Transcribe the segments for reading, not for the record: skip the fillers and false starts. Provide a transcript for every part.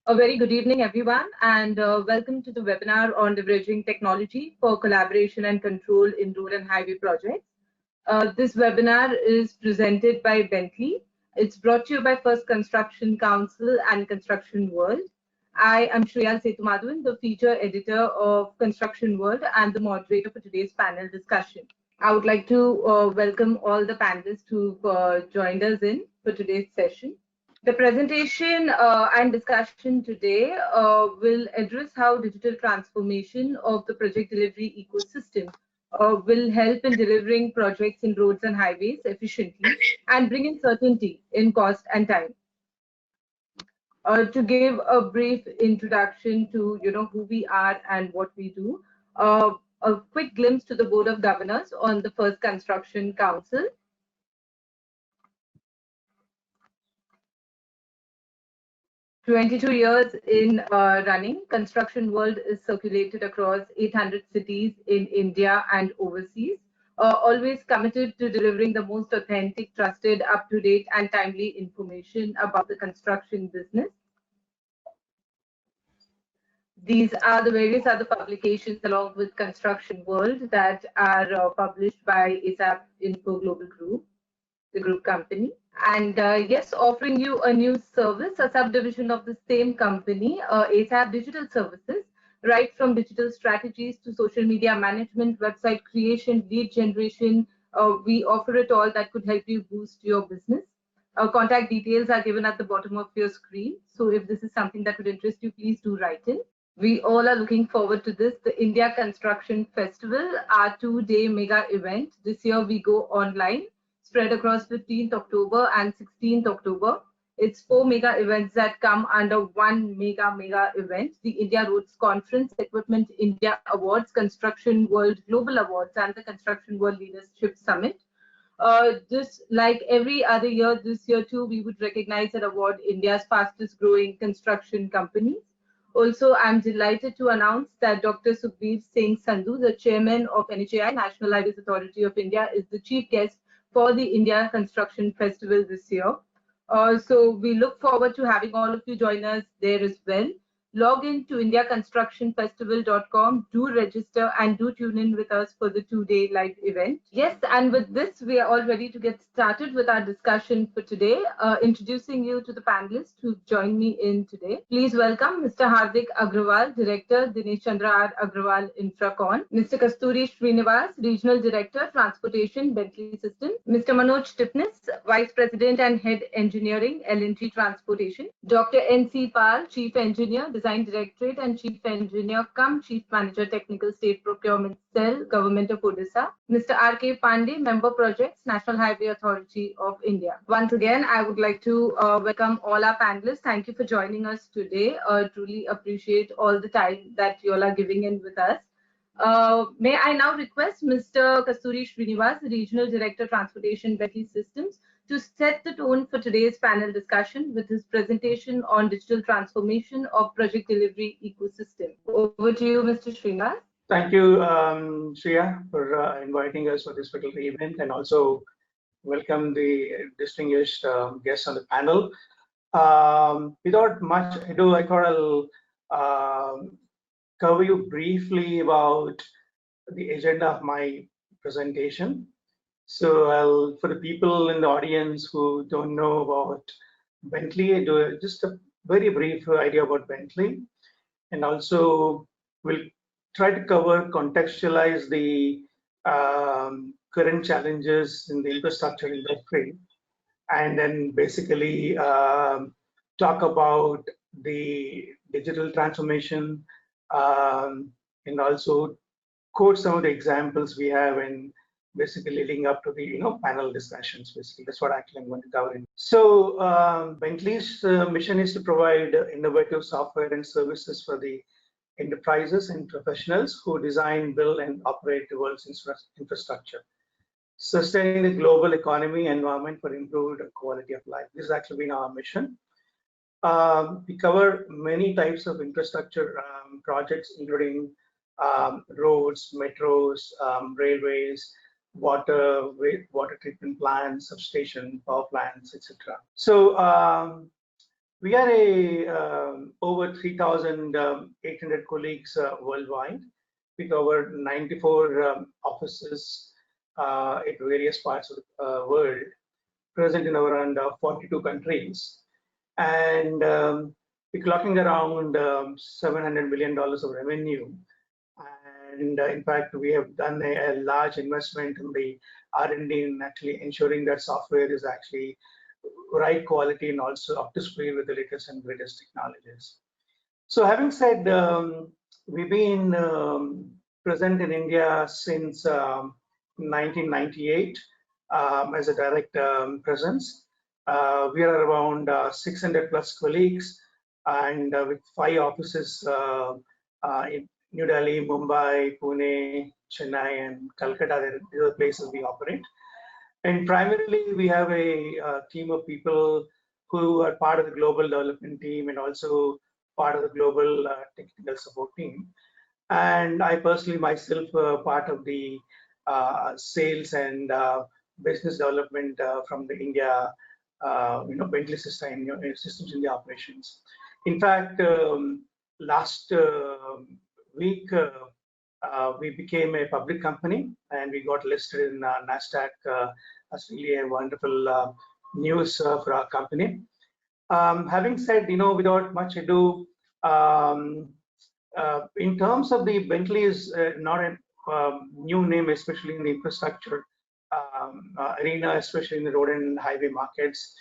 A very good evening, everyone, and welcome to the webinar on leveraging technology for collaboration and control in road and highway projects. This webinar is presented by Bentley. It's brought to you by First Construction Council and Construction World. I am Shreya Setumadhavan, the feature editor of Construction World and the moderator for today's panel discussion. I would like to welcome all the panelists who've joined us in for today's session. The presentation and discussion today will address how digital transformation of the project delivery ecosystem will help in delivering projects in roads and highways efficiently and bring in certainty in cost and time. To give a brief introduction to who we are and what we do, a quick glimpse to the Board of Governors on the First Construction Council. 22 years in running, Construction World is circulated across 800 cities in India and overseas, always committed to delivering the most authentic, trusted, up-to-date and timely information about the construction business. These are the various other publications along with Construction World that are published by ASAPP Info Global Group, the group company. And yes, offering you a new service, a subdivision of the same company, ASAPP Digital Services, right from digital strategies to social media management, website creation, lead generation. We offer it all that could help you boost your business. Contact details are given at the bottom of your screen. So if this is something that would interest you, please do write in. We all are looking forward to this, the India Construction Festival, our 2-day mega event. This year we go online, spread across 15th October and 16th October. It's 4 mega events that come under one mega event, the India Roads Conference, Equipment India Awards, Construction World Global Awards, and the Construction World Leadership Summit. Just like every other year, this year too, we would recognize and award India's fastest growing construction companies. Also, I'm delighted to announce that Dr. Sukhbir Singh Sandhu, the chairman of NHAI, National Highways Authority of India, is the chief guest for the India Construction Festival this year. So we look forward to having all of you join us there as well. Log in to indiaconstructionfestival.com, do register and do tune in with us for the 2-day live event. Yes, and with this, we are all ready to get started with our discussion for today. Introducing you to the panelists who joined me in today. Please welcome Mr. Hardik Agrawal, Director, Dinesh Chandra R. Agrawal, Infracon. Mr. Kasturi Srinivas, Regional Director, Transportation, Bentley Systems. Mr. Manoj Tipnis, Vice President and Head Engineering, L&T Transportation. Dr. N.C. Pal, Chief Engineer, Design Directorate and Chief Engineer-cum-Chief Manager, Technical State Procurement Cell, Government of Odisha. Mr. R.K. Pandey, Member Projects, National Highway Authority of India. Once again, I would like to welcome all our panelists. Thank you for joining us today. Truly appreciate all the time that you all are giving in with us. May I now request Mr. Kasturi Srinivas, Regional Director, Transportation, Bentley Systems, to set the tone for today's panel discussion with his presentation on digital transformation of project delivery ecosystem. Over to you, Mr. Srinivas. Thank you, Shreya, for inviting us for this particular event, and also welcome the distinguished guests on the panel. Without much ado, I thought I'll cover you briefly about the agenda of my presentation. So for the people in the audience who don't know about Bentley, I do just a very brief idea about Bentley, and also we'll try to contextualize the current challenges in the infrastructure industry, and then basically talk about the digital transformation, and also quote some of the examples we have in basically leading up to the panel discussions. Basically, that's what actually I'm going to cover. So Bentley's mission is to provide innovative software and services for the enterprises and professionals who design, build, and operate the world's infrastructure, sustaining the global economy and environment for improved quality of life. This has actually been our mission. We cover many types of infrastructure projects, including roads, metros, railways, water treatment plants, substation, power plants, etc. So We are a over 3,800 colleagues worldwide, with over 94 offices at various parts of the world, present in around 42 countries. And we're clocking around $700 million of revenue. And in fact, we have done a large investment in the R&D and actually ensuring that software is actually right quality and also up to speed with the latest and greatest technologies. So having said, we've been present in India since 1998 as a direct presence. We are around 600 plus colleagues, and with 5 offices in New Delhi, Mumbai, Pune, Chennai, and Calcutta. These are the places we operate. And primarily, we have a team of people who are part of the global development team and also part of the global technical support team. And I personally myself part of the sales and business development from the India, Bentley Systems India operations. In fact, last week we became a public company and we got listed in NASDAQ. That's really a wonderful news for our company. Having said, without much ado, in terms of the Bentley is not a new name, especially in the infrastructure arena, especially in the road and highway markets.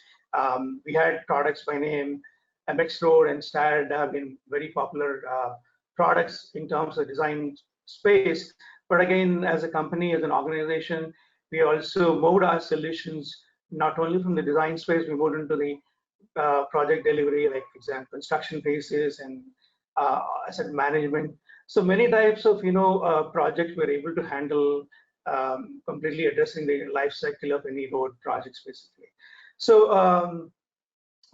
We had products by name MX Road and STAD have been very popular products in terms of design space. But again, as a company, as an organization, we also moved our solutions not only from the design space, we moved into the project delivery, like for example, construction phases and asset management. So many types of projects we're able to handle, completely addressing the life cycle of any road projects basically. So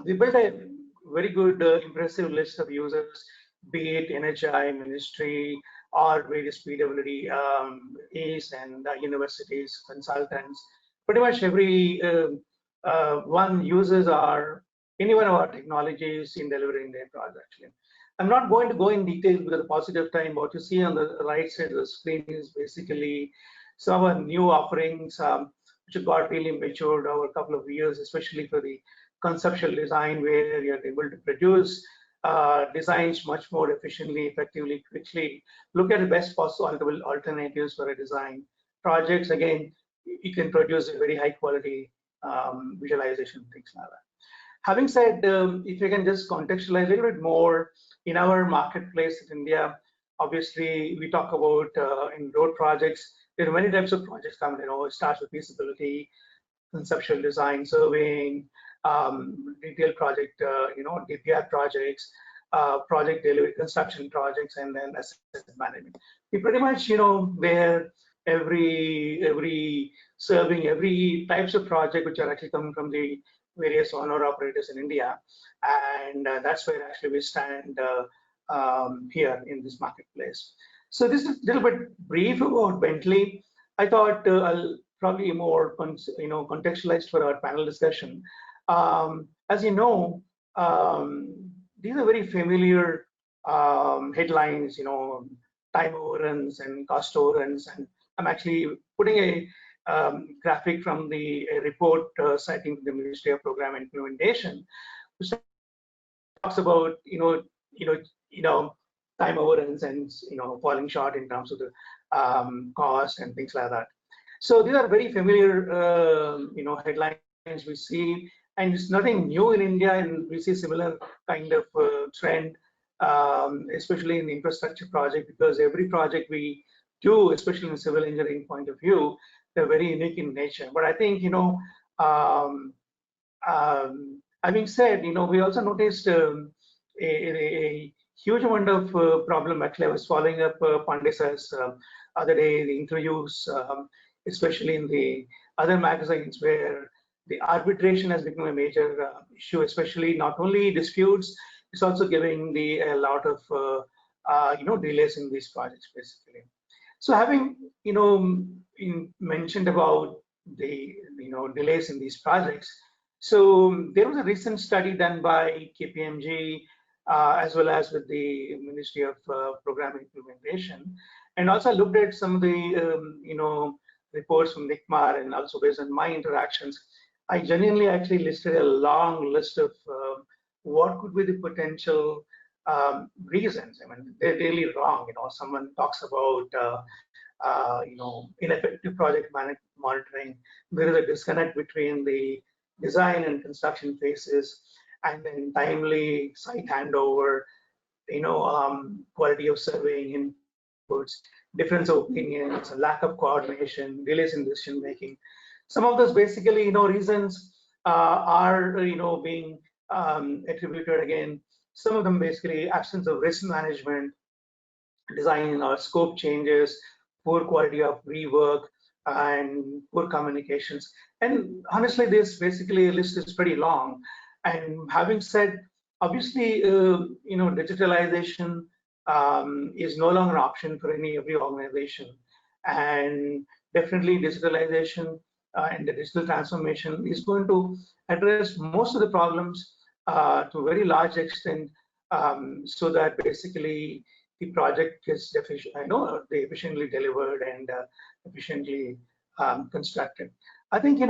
we built a very good impressive list of users, be it NHAI, ministry, or various PWDs and universities, consultants. Pretty much every one users are any one of our technologies in delivering their project. I'm not going to go in detail because the positive time. What you see on the right side of the screen is basically some of our new offerings which have got really matured over a couple of years, especially for the conceptual design, where you're able to produce designs much more efficiently, effectively, quickly. Look at the best possible alternatives for a design. Projects, again, you can produce a very high quality visualization, things like that. Having said, if you can just contextualize a little bit more in our marketplace in India, obviously we talk about in road projects, there are many types of projects coming. It starts with feasibility, conceptual design, surveying, detailed project, DPR projects, project delivery, construction projects, and then asset management. We pretty much, where every serving every types of project which are actually coming from the various owner operators in India, and that's where actually we stand here in this marketplace. So this is a little bit brief about Bentley. I thought I'll probably more contextualized for our panel discussion. As you know, these are very familiar headlines, time overruns and cost overruns, and I'm actually putting a graphic from the report citing the Ministry of Program and Implementation, which talks about time overruns and falling short in terms of the cost and things like that. So these are very familiar headlines we see, and it's nothing new in India, and we see similar kind of trend, especially in the infrastructure project, because every project we do, especially in the civil engineering point of view, they're very unique in nature. But I think, having said, we also noticed a huge amount of problem. Actually, I was following up Pandey sir's other day, the interviews, especially in the other magazines, where the arbitration has become a major issue, especially not only disputes, it's also giving a lot of delays in these projects, basically. So having mentioned about the delays in these projects, So there was a recent study done by KPMG as well as with the Ministry of Program Implementation, and also looked at some of the reports from NICMAR, and also based on my interactions, I genuinely actually listed a long list of what could be the potential reasons. I mean, they're really wrong. Someone talks about ineffective project monitoring. There is a disconnect between the design and construction phases, and then timely site handover, quality of surveying inputs, difference of opinions, lack of coordination, delays in decision making. Some of those basically, reasons are, being attributed again. Some of them basically absence of risk management, design or scope changes, poor quality of rework, and poor communications. And honestly, this basically list is pretty long. And having said, obviously, digitalization is no longer an option for every organization, and definitely digitalization and the digital transformation is going to address most of the problems to a very large extent, so that basically the project is efficiently delivered and efficiently constructed. I think,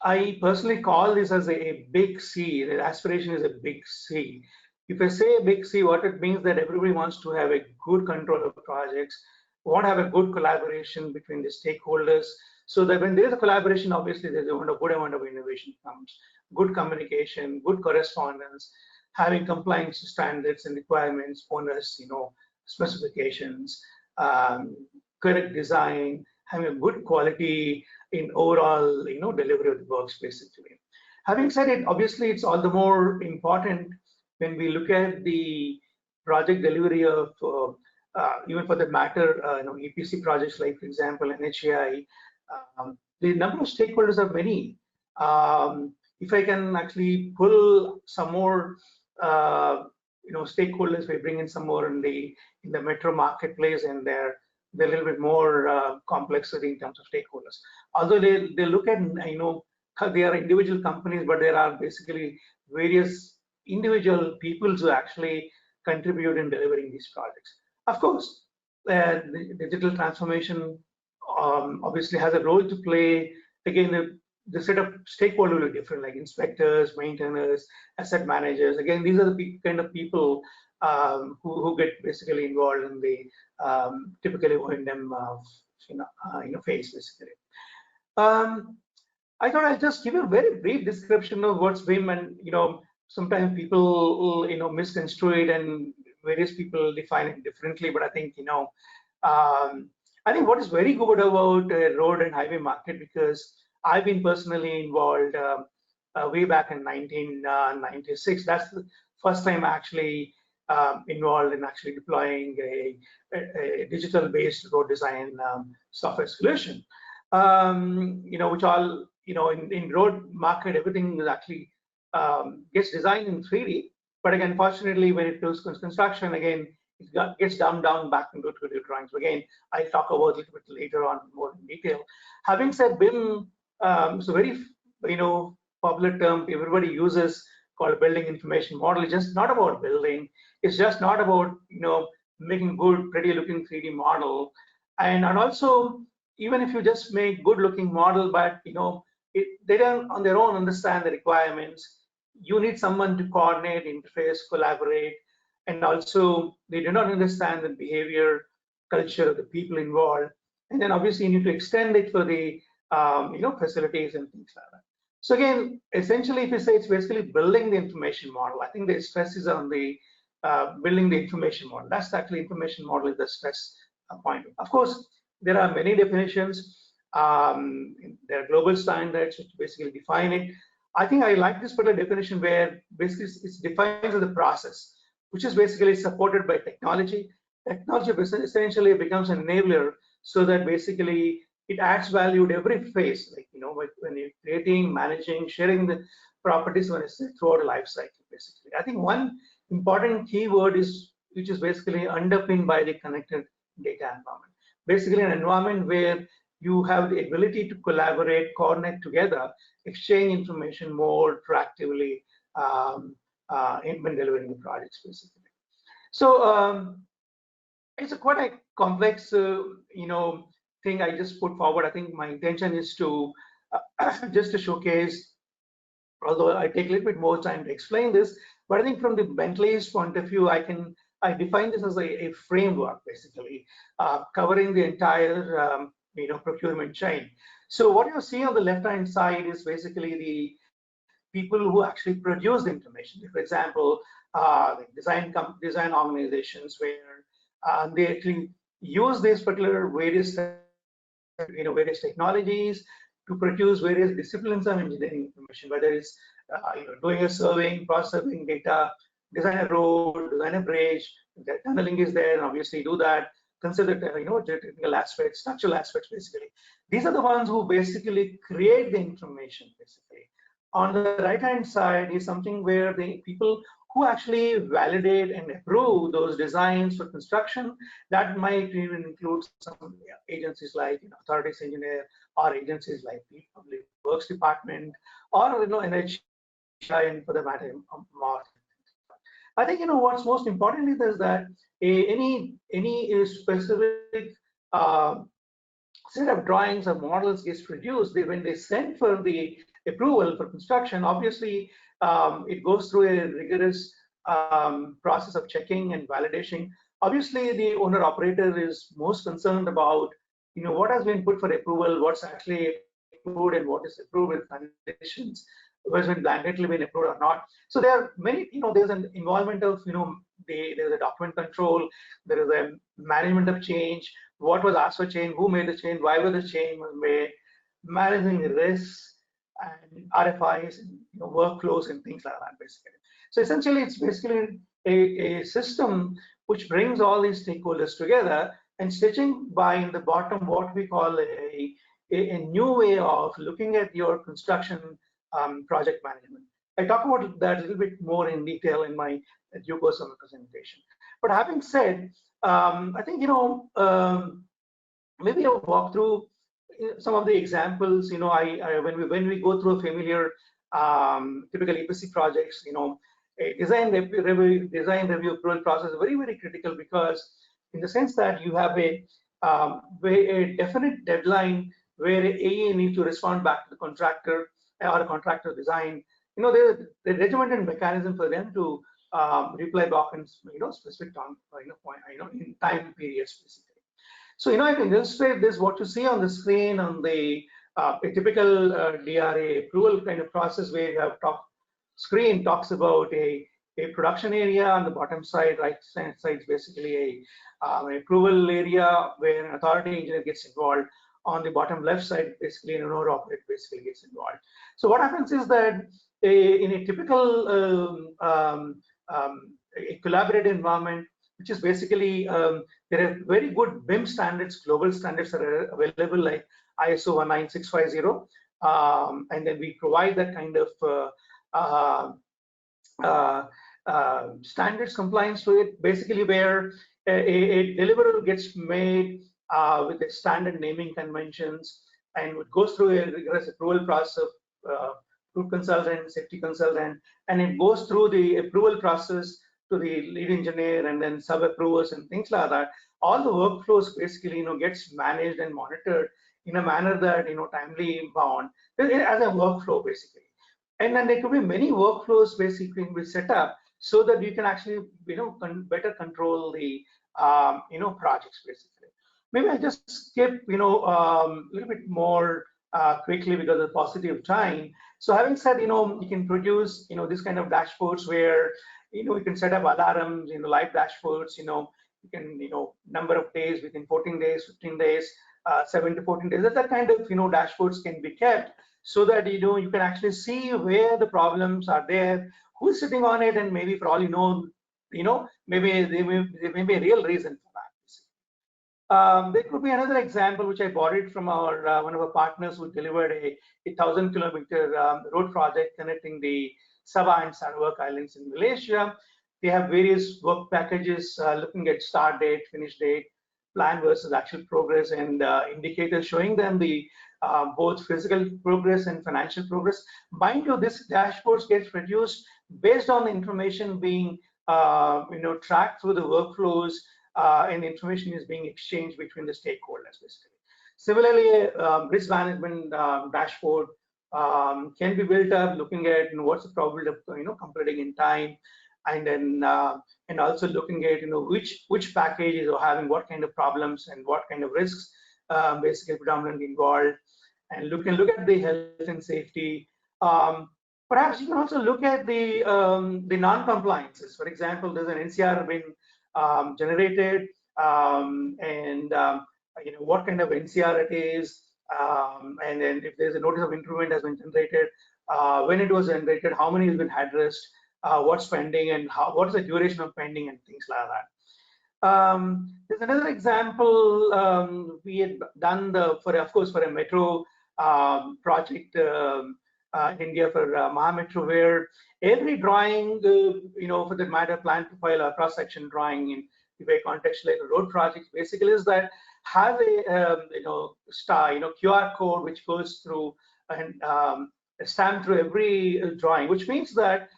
I personally call this as a big C. The aspiration is a big C. If I say a big C, what it means that everybody wants to have a good control of projects, want to have a good collaboration between the stakeholders, so that when there is a collaboration, obviously there's a good amount of innovation comes, good communication, good correspondence, having compliance to standards and requirements, owners, specifications, correct design, having a good quality in overall, delivery of the works, basically. Having said it, obviously it's all the more important when we look at the project delivery of, even for the matter, EPC projects, like for example, NHAI, the number of stakeholders are many. If I can actually pull some more, stakeholders, we bring in some more in the metro marketplace, and they're a little bit more complexity in terms of stakeholders. Although they look at, they are individual companies, but there are basically various individual peoples who actually contribute in delivering these projects. Of course, the digital transformation obviously has a role to play. Again, the set of stakeholders will be different, like inspectors, maintainers, asset managers. Again, these are the kind of people who get basically involved in the typically O&M phase, basically. I thought I'd just give a very brief description of what's BIM, and sometimes people misconstrue it, and various people define it differently. But I think I think what is very good about road and highway market, because I've been personally involved way back in 1996. That's the first time actually involved in actually deploying a digital-based road design software solution. Which all, in road market, everything is actually gets designed in 3D. But again, unfortunately, when it goes to construction, again, it gets dumbed down back into 2D drawings. Again, I'll talk about it a little bit later on more in detail. Having said BIM, so very popular term everybody uses, called building information model. It's just not about building. It's just not about making good, pretty looking 3D model. And also, even if you just make good looking model, but they don't on their own understand the requirements. You need someone to coordinate, interface, collaborate, and also they do not understand the behavior, culture of the people involved. And then obviously you need to extend it for the facilities and things like that. So again, essentially, if you say it's basically building the information model, I think the stress is on the building the information model. That's actually information model is the stress point. Of course, there are many definitions. There are global standards which basically define it. I think I like this particular definition where basically it's defined as a process, which is basically supported by technology. Technology essentially becomes an enabler, so that basically it adds value to every phase, like when you're creating, managing, sharing the properties when it's throughout a life cycle, basically. I think one important keyword is, which is basically underpinned by the connected data environment. Basically an environment where you have the ability to collaborate, coordinate together, exchange information more proactively when delivering the project specifically. So it's a quite a complex, thing I just put forward. I think my intention is to just to showcase, although I take a little bit more time to explain this, but I think from the Bentley's point of view, I define this as a framework, basically, covering the entire procurement chain. So what you see on the left-hand side is basically the people who actually produce the information. For example, design organizations where they actually use these particular various various technologies to produce various disciplines of engineering information, whether it's doing a surveying, processing data, design a road, design a bridge, the tunneling is there, and obviously do that. Consider technical aspects, structural aspects, basically. These are the ones who basically create the information, basically. On the right-hand side is something where the people who actually validate and approve those designs for construction, that might even include some agencies like authorities engineer, or agencies like the Public Works Department, or NHAI, and for the matter, more. I think what's most important is that any specific set of drawings or models is produced. When they send for the approval for construction, obviously it goes through a rigorous process of checking and validation. Obviously, the owner operator is most concerned about what has been put for approval, what's actually approved, and what is approved with conditions, what's been blanketly been approved or not. So there are many, there's an involvement of there's a document control, there is a management of change, what was asked for change, who made the change, why was the change was made, managing risks and RFIs, and workflows and things like that, basically. So essentially, it's basically a system which brings all these stakeholders together, and stitching by in the bottom what we call a new way of looking at your construction project management. I talk about that a little bit more in detail in my due course of the presentation. But having said, I think maybe I'll walk through some of the examples. When we go through a familiar typical EPC projects, a design review approval process is very, very critical, because in the sense that you have a definite deadline where AE needs to respond back to the contractor or a contractor design. There's a regimented mechanism for them to reply back in specific time, in time periods, basically. So I can illustrate this. What you see on the screen on the a typical DRA approval kind of process, where you have screen talks about a production area on the bottom side, right side is basically an approval area where an authority engineer gets involved. On the bottom left side, basically an owner operator basically gets involved. So what happens is that in a typical a collaborative environment, which is basically there are very good BIM standards, global standards are available, like ISO 19650, and then we provide that kind of standards compliance to it, basically where a deliverable gets made with a standard naming conventions, and it goes through a rigorous approval process of group consultant, safety consultant, and it goes through the approval process to the lead engineer and then sub-approvers and things like that. All the workflows basically gets managed and monitored in a manner that timely bound as a workflow, basically. And then there could be many workflows basically we set up so that you can actually better control the projects, basically. Maybe I just skip a little bit more quickly because of paucity of time. So having said, you can produce this kind of dashboards where you can set up alarms, live dashboards. You can number of days within 14 days, 15 days, 7 to 14 days. That kind of dashboards can be kept so that you can actually see where the problems are there, who's sitting on it, and maybe for all maybe there may be a real reason for that. There could be another example which I borrowed from our one of our partners who delivered a 1,000-kilometer road project connecting the Sabah and Sarawak Islands in Malaysia. They have various work packages looking at start date, finish date, plan versus actual progress, and indicators showing them the both physical progress and financial progress. Mind you, this dashboards gets produced based on the information being tracked through the workflows, and information is being exchanged between the stakeholders basically. Similarly, risk management dashboard can be built up looking at what's the probability of completing in time, and then and also looking at which packages are having what kind of problems and what kind of risks basically predominantly involved, and look at the health and safety. Perhaps you can also look at the non-compliances. For example, there's an NCR been generated, and what kind of NCR it is, and then if there's a notice of improvement has been generated, when it was generated, how many has been addressed, what's pending, and what is the duration of pending, and things like that. There's another example we had done for a metro project in India for Mahametro, where every drawing, for that matter, plan profile or cross-section drawing in the way contextualized road projects basically is that have a QR code which goes through and stamped through every drawing, which means that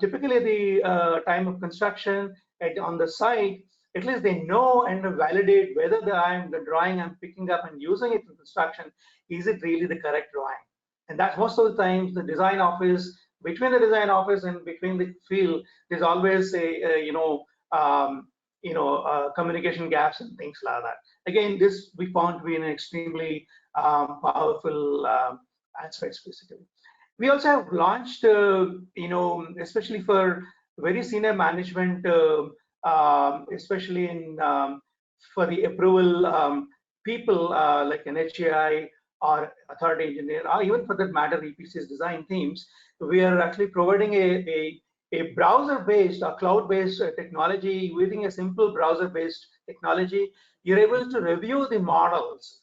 typically the time of construction on the site, at least they know and validate whether the drawing I'm picking up and using it in construction, is it really the correct drawing? And that's most of the times the design office, between the design office and between the field, there's always communication gaps and things like that. Again, this we found to be an extremely powerful aspect basically. We also have launched, especially for very senior management, especially in for the approval people like NHAI or authority engineer, or even for that matter EPC's design teams, we are actually providing a browser-based or cloud-based technology. Using a simple browser-based technology, you're able to review the models.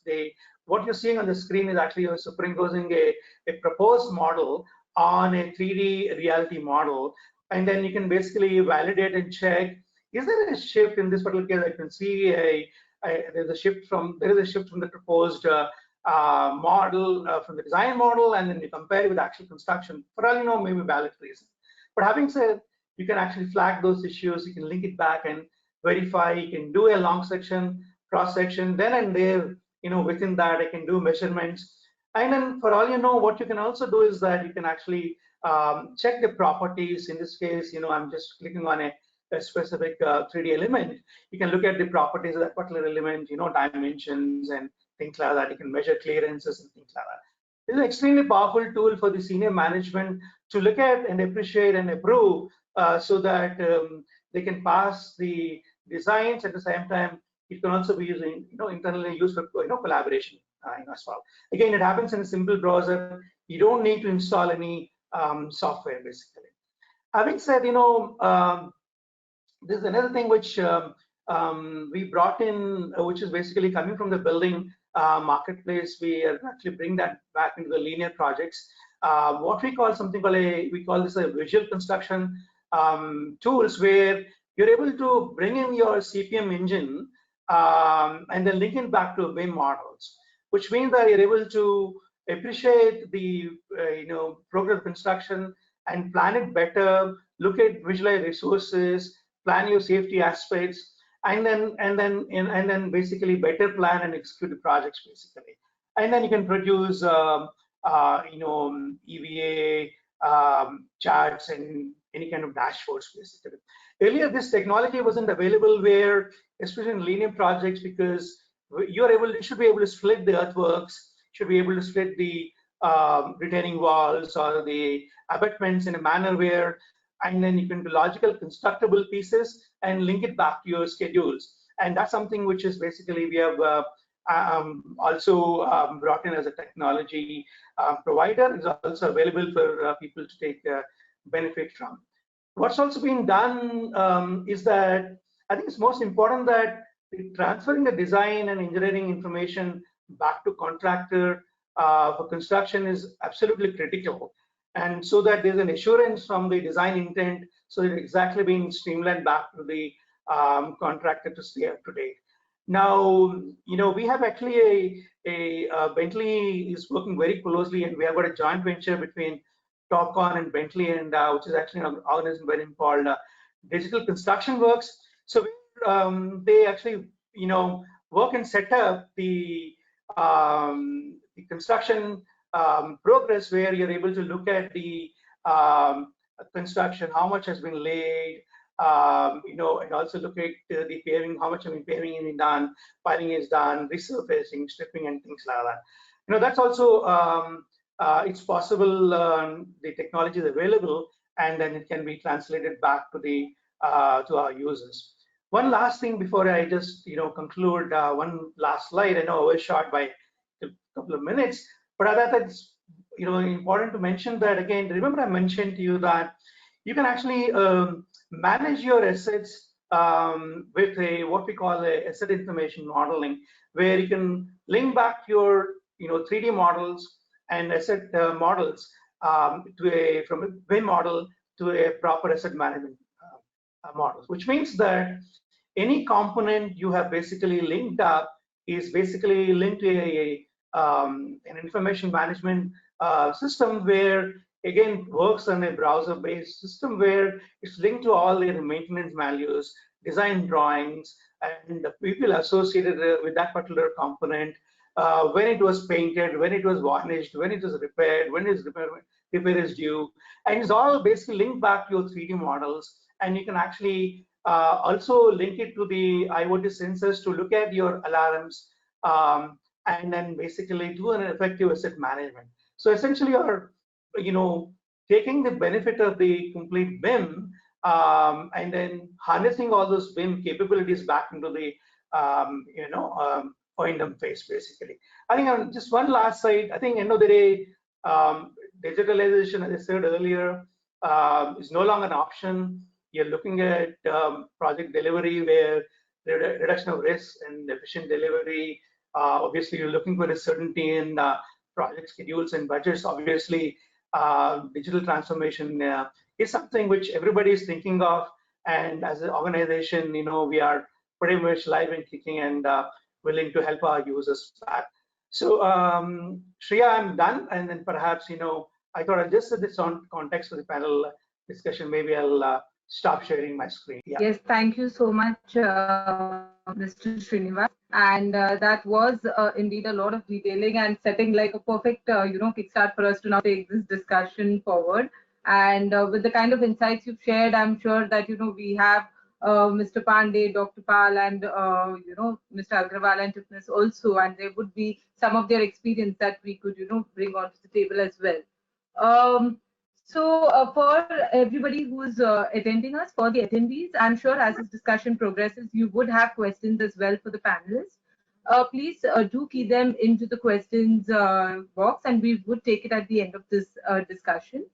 What you're seeing on the screen is actually superimposing a proposed model on a 3D reality model, and then you can basically validate and check, is there a shift in this particular case? I can see there is a shift from the proposed model, from the design model, and then you compare it with actual construction for all maybe valid reason. But having said, you can actually flag those issues, you can link it back and verify, you can do a long section, cross section, then and there, within that I can do measurements. And then for all what you can also do is that you can actually check the properties. In this case, I'm just clicking on a specific 3D element. You can look at the properties of that particular element, dimensions and things like that. You can measure clearances and things like that. It's an extremely powerful tool for the senior management to look at and appreciate and approve, so that they can pass the designs. At the same time, it can also be using, internally used for collaboration as well. Again, it happens in a simple browser. You don't need to install any software basically. Having said, there's another thing which we brought in, which is basically coming from the building marketplace. We are actually bring that back into the linear projects. What we call we call this a visual construction tools, where you're able to bring in your CPM engine and then link it back to BIM models, which means that you're able to appreciate the progress of construction and plan it better, look at visualize resources, plan your safety aspects, and then basically better plan and execute the projects basically. And then you can produce EVA charts and any kind of dashboards basically. Earlier, this technology wasn't available, where especially in linear projects, because you should be able to split the earthworks, should be able to split the retaining walls or the abutments in a manner where, and then you can do logical constructible pieces and link it back to your schedules. And that's something which is basically we have also brought in as a technology provider. Is also available for people to take benefit from. What's also been done is that I think it's most important that transferring the design and engineering information back to contractor for construction is absolutely critical, and so that there's an assurance from the design intent, so it's exactly being streamlined back to the contractor to stay up to date. Now, we have actually Bentley is working very closely, and we have got a joint venture between Topcon and Bentley, and which is actually an organization called Digital Construction Works. So they actually, work and set up the construction progress, where you're able to look at the construction, how much has been laid, and also look at the paving, how much paving is being done, piling is done, resurfacing, stripping, and things like that. That's also it's possible. The technology is available, and then it can be translated back to the to our users. One last thing before I just conclude. One last slide. I know I was short by a couple of minutes, but I thought it's important to mention that again. Remember, I mentioned to you that you can actually manage your assets with what we call a asset information modeling, where you can link back your 3D models and asset models from a BIM model to a proper asset management model, which means that any component you have basically linked up is basically linked to an information management system, where again works on a browser-based system, where it's linked to all their maintenance values, design drawings, and the people associated with that particular component, when it was painted, when it was varnished, when it was repaired, when its repair is due, and it's all basically linked back to your 3D models. And you can actually also link it to the IoT sensors to look at your alarms, and then basically do an effective asset management. So essentially, you're taking the benefit of the complete BIM, and then harnessing all those BIM capabilities back into the O&M phase, basically. I think just one last slide. I think end of the day, digitalization, as I said earlier, is no longer an option. You're looking at project delivery, where the reduction of risk and efficient delivery. Obviously, you're looking for a certainty in project schedules and budgets. Obviously, digital transformation is something which everybody is thinking of, and as an organization, we are pretty much live and kicking and willing to help our users back. So, Shreya, I'm done, and then perhaps I thought I'll just set this on context for the panel discussion. Maybe I'll stop sharing my screen. Yeah. Yes, thank you so much, Mr. Srinivas. And that was indeed a lot of detailing and setting like a perfect, kickstart for us to now take this discussion forward. And with the kind of insights you've shared, I'm sure that, we have Mr. Pandey, Dr. Pal, and, Mr. Agrawal and Tipnis also, and there would be some of their experience that we could, bring onto the table as well. So for everybody who's attending us, for the attendees, I'm sure as this discussion progresses, you would have questions as well for the panelists. Please do key them into the questions box, and we would take it at the end of this discussion.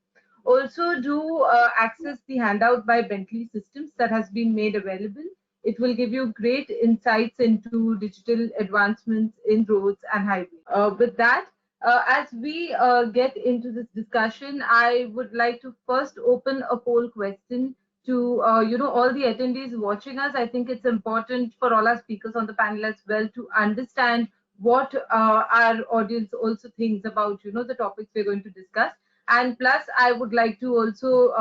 Also, do access the handout by Bentley Systems that has been made available. It will give you great insights into digital advancements in roads and highways. With that, as we get into this discussion, I would like to first open a poll question to all the attendees watching us. I think it's important for all our speakers on the panel as well to understand what our audience also thinks about the topics we're going to discuss. And plus, I would like to also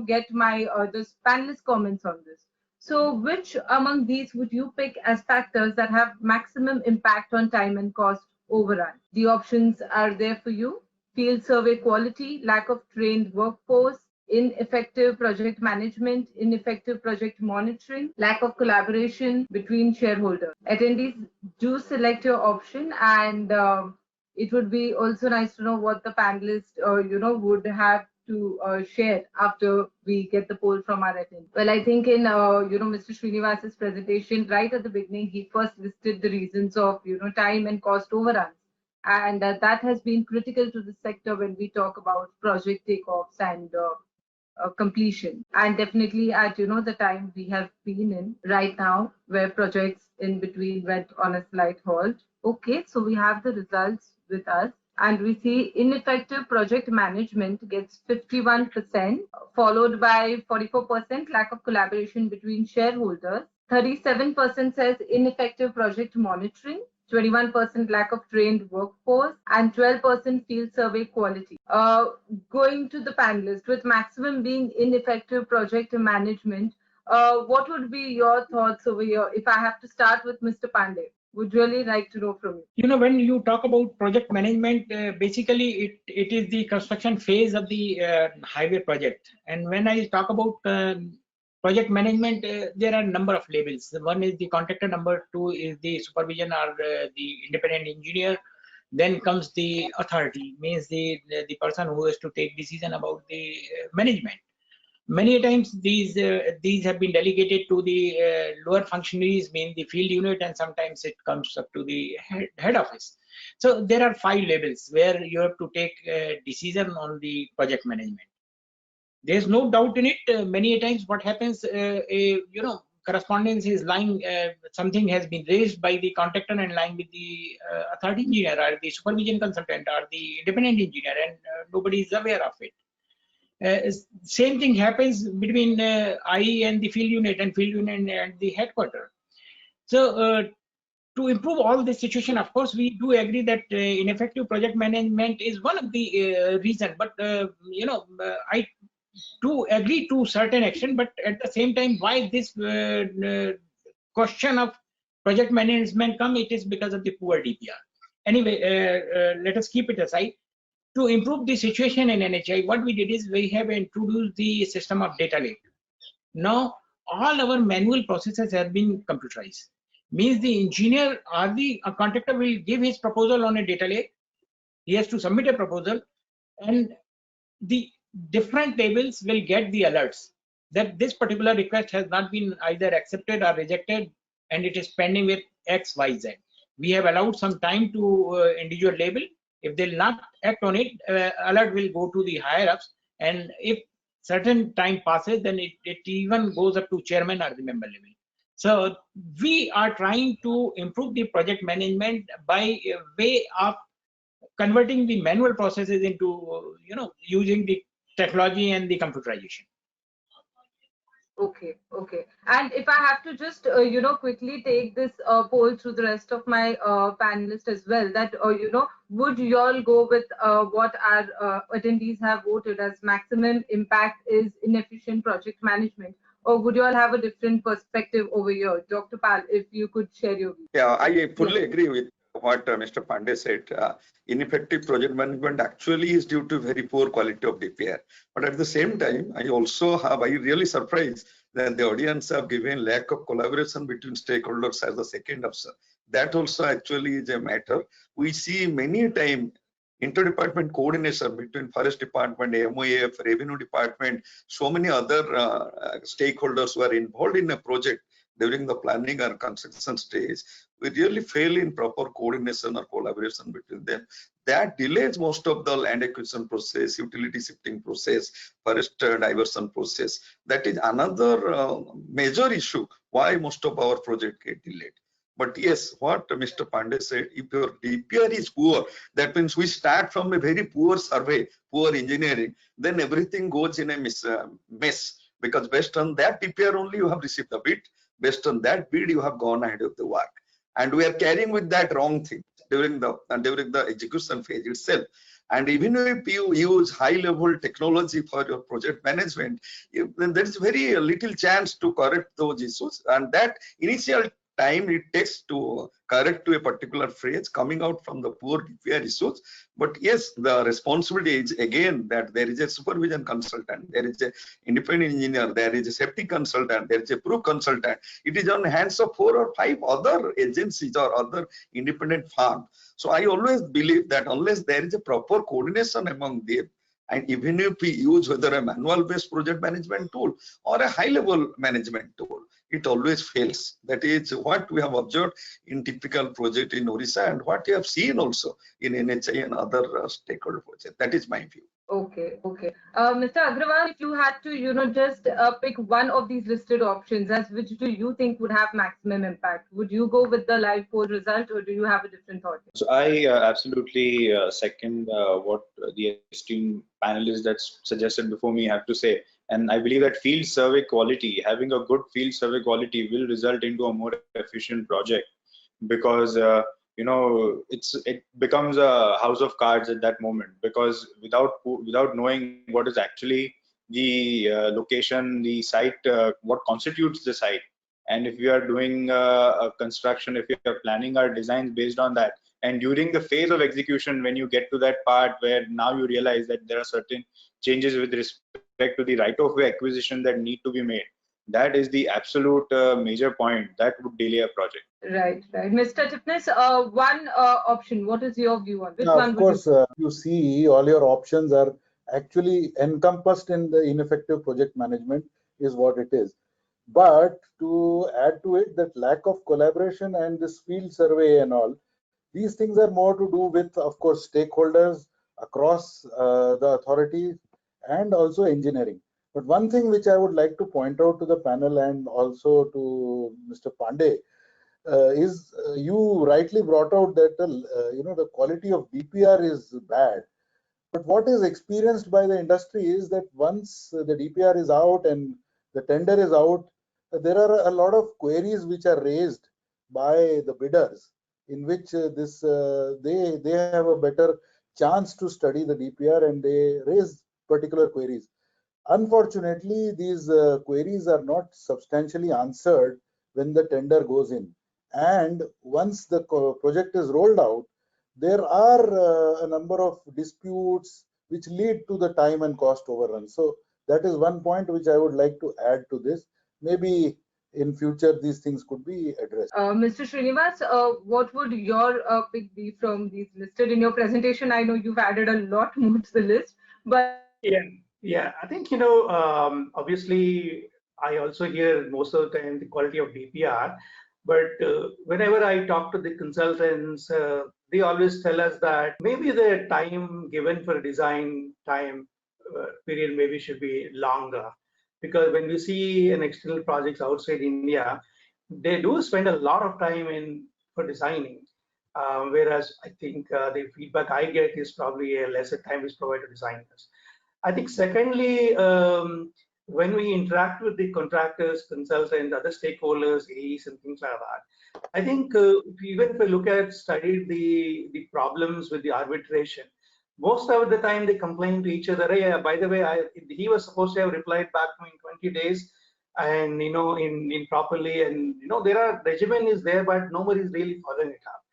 get my the panelist comments on this. So, which among these would you pick as factors that have maximum impact on time and cost overrun? The options are there for you: field survey quality, lack of trained workforce, ineffective project management, ineffective project monitoring, lack of collaboration between shareholders. Attendees, do select your option, and it would be also nice to know what the panelists would have to share after we get the poll from our attendees. Well, I think in Mr. Srinivas's presentation right at the beginning, he first listed the reasons of time and cost overruns, and that has been critical to the sector when we talk about project takeoffs and completion. And definitely at the time we have been in right now, where projects in between went on a slight halt. Okay, so we have the results with us. And we see ineffective project management gets 51%, followed by 44% lack of collaboration between shareholders, 37% says ineffective project monitoring, 21% lack of trained workforce, and 12% field survey quality. Going to the panelists, with maximum being ineffective project management, what would be your thoughts over here? If I have to start with Mr. Pandey, would really like to know from you. You know, when you talk about project management, basically it is the construction phase of the highway project. And when I talk about project management, there are a number of labels. One is the contractor, number two is the supervision or the independent engineer. Then comes the authority, means the person who has to take decision about the management. Many times these have been delegated to the lower functionaries, mean the field unit, and sometimes it comes up to the head office. So there are 5 levels where you have to take a decision on the project management. There's no doubt in it. Many times what happens, correspondence is lying, something has been raised by the contractor and lying with the authority engineer or the supervision consultant or the independent engineer, and nobody is aware of it. Same thing happens between IE and the field unit and the headquarter. So to improve all this situation, of course, we do agree that ineffective project management is one of the reason. But I do agree to certain action. But at the same time, why this question of project management come? It is because of the poor DPR. Anyway, let us keep it aside. To improve the situation in NHAI, what we did is we have introduced the system of data lake. Now, all our manual processes have been computerized. Means the engineer or the contractor will give his proposal on a data lake. He has to submit a proposal, and the different tables will get the alerts that this particular request has not been either accepted or rejected, and it is pending with X, Y, Z. We have allowed some time to individual label. If they'll not act on it, alert will go to the higher ups, and if certain time passes, then it even goes up to chairman or the member level. So we are trying to improve the project management by way of converting the manual processes into using the technology and the computerization. Okay. And if I have to just quickly take this poll through the rest of my panelists as well, that would you all go with what our attendees have voted as maximum impact is inefficient project management, or would you all have a different perspective over here? Dr. Pal, if you could share your view. Yeah, I fully agree with what Mr. Pandey said. Ineffective project management actually is due to very poor quality of DPR. But at the same time, I really surprised that the audience have given lack of collaboration between stakeholders as the second option. That also actually is a matter. We see many times interdepartment coordination between Forest Department, MOF, Revenue Department, so many other stakeholders who are involved in a project during the planning or construction stage. We really fail in proper coordination or collaboration between them. That delays most of the land acquisition process, utility shifting process, forest diversion process. That is another major issue why most of our projects get delayed. But yes, what Mr. Pandey said, if your DPR is poor, that means we start from a very poor survey, poor engineering, then everything goes in a mess, because based on that DPR only you have received the bid. Based on that bid, you have gone ahead of the work, and we are carrying with that wrong thing during the execution phase itself. And even if you use high-level technology for your project management, then there is very little chance to correct those issues, and that initial time it takes to correct to a particular phrase coming out from the poor DPR issues. But yes, the responsibility is again that there is a supervision consultant, there is a independent engineer, there is a safety consultant, there is a proof consultant. It is on the hands of 4 or 5 other agencies or other independent firms. So I always believe that unless there is a proper coordination among them, and even if we use whether a manual-based project management tool or a high-level management tool, it always fails. That is what we have observed in typical project in Odisha and what we have seen also in NHAI and other stakeholder projects. That is my view. Okay. Mr. Agrawal, if you had to, just pick one of these listed options, as which do you think would have maximum impact? Would you go with the live poll result, or do you have a different thought? So I absolutely second what the esteemed panelists that suggested before me have to say. And I believe that field survey quality, having a good field survey quality, will result into a more efficient project, because it becomes a house of cards at that moment, because without knowing what is actually the location, the site, what constitutes the site, and if we are doing a construction, if we are planning our designs based on that, and during the phase of execution, when you get to that part where now you realize that there are certain changes with respect to the right of way acquisition that need to be made, that is the absolute major point that would delay a project. Right. Mr. Tipnis, one option, what is your view on this? Of course, you see all your options are actually encompassed in the ineffective project management is what it is. But to add to it, that lack of collaboration and this field survey and all, these things are more to do with, of course, stakeholders across the authorities and also engineering. But one thing which I would like to point out to the panel and also to Mr. Pandey is you rightly brought out that the quality of DPR is bad. But what is experienced by the industry is that once the DPR is out and the tender is out, there are a lot of queries which are raised by the bidders, in which they have a better chance to study the DPR and they raise particular queries. Unfortunately, these queries are not substantially answered when the tender goes in. And once the project is rolled out, there are a number of disputes which lead to the time and cost overruns. So that is one point which I would like to add to this. Maybe in future these things could be addressed. Mr. Srinivas, what would your pick be from these listed in your presentation? I know you've added a lot more to the list, but yeah, I think obviously I also hear most of the time the quality of DPR, but whenever I talk to the consultants, they always tell us that maybe the time given for design time period maybe should be longer, because when we see an external projects outside India, they do spend a lot of time for designing, whereas I think the feedback I get is probably a lesser time is provided to designers. I think secondly, when we interact with the contractors, consultants, other stakeholders, AEs and things like that, I think even if we studied the problems with the arbitration, most of the time they complain to each other, hey, by the way, he was supposed to have replied back to me in 20 days and improperly, and there are regimen is there, but nobody is really following it up.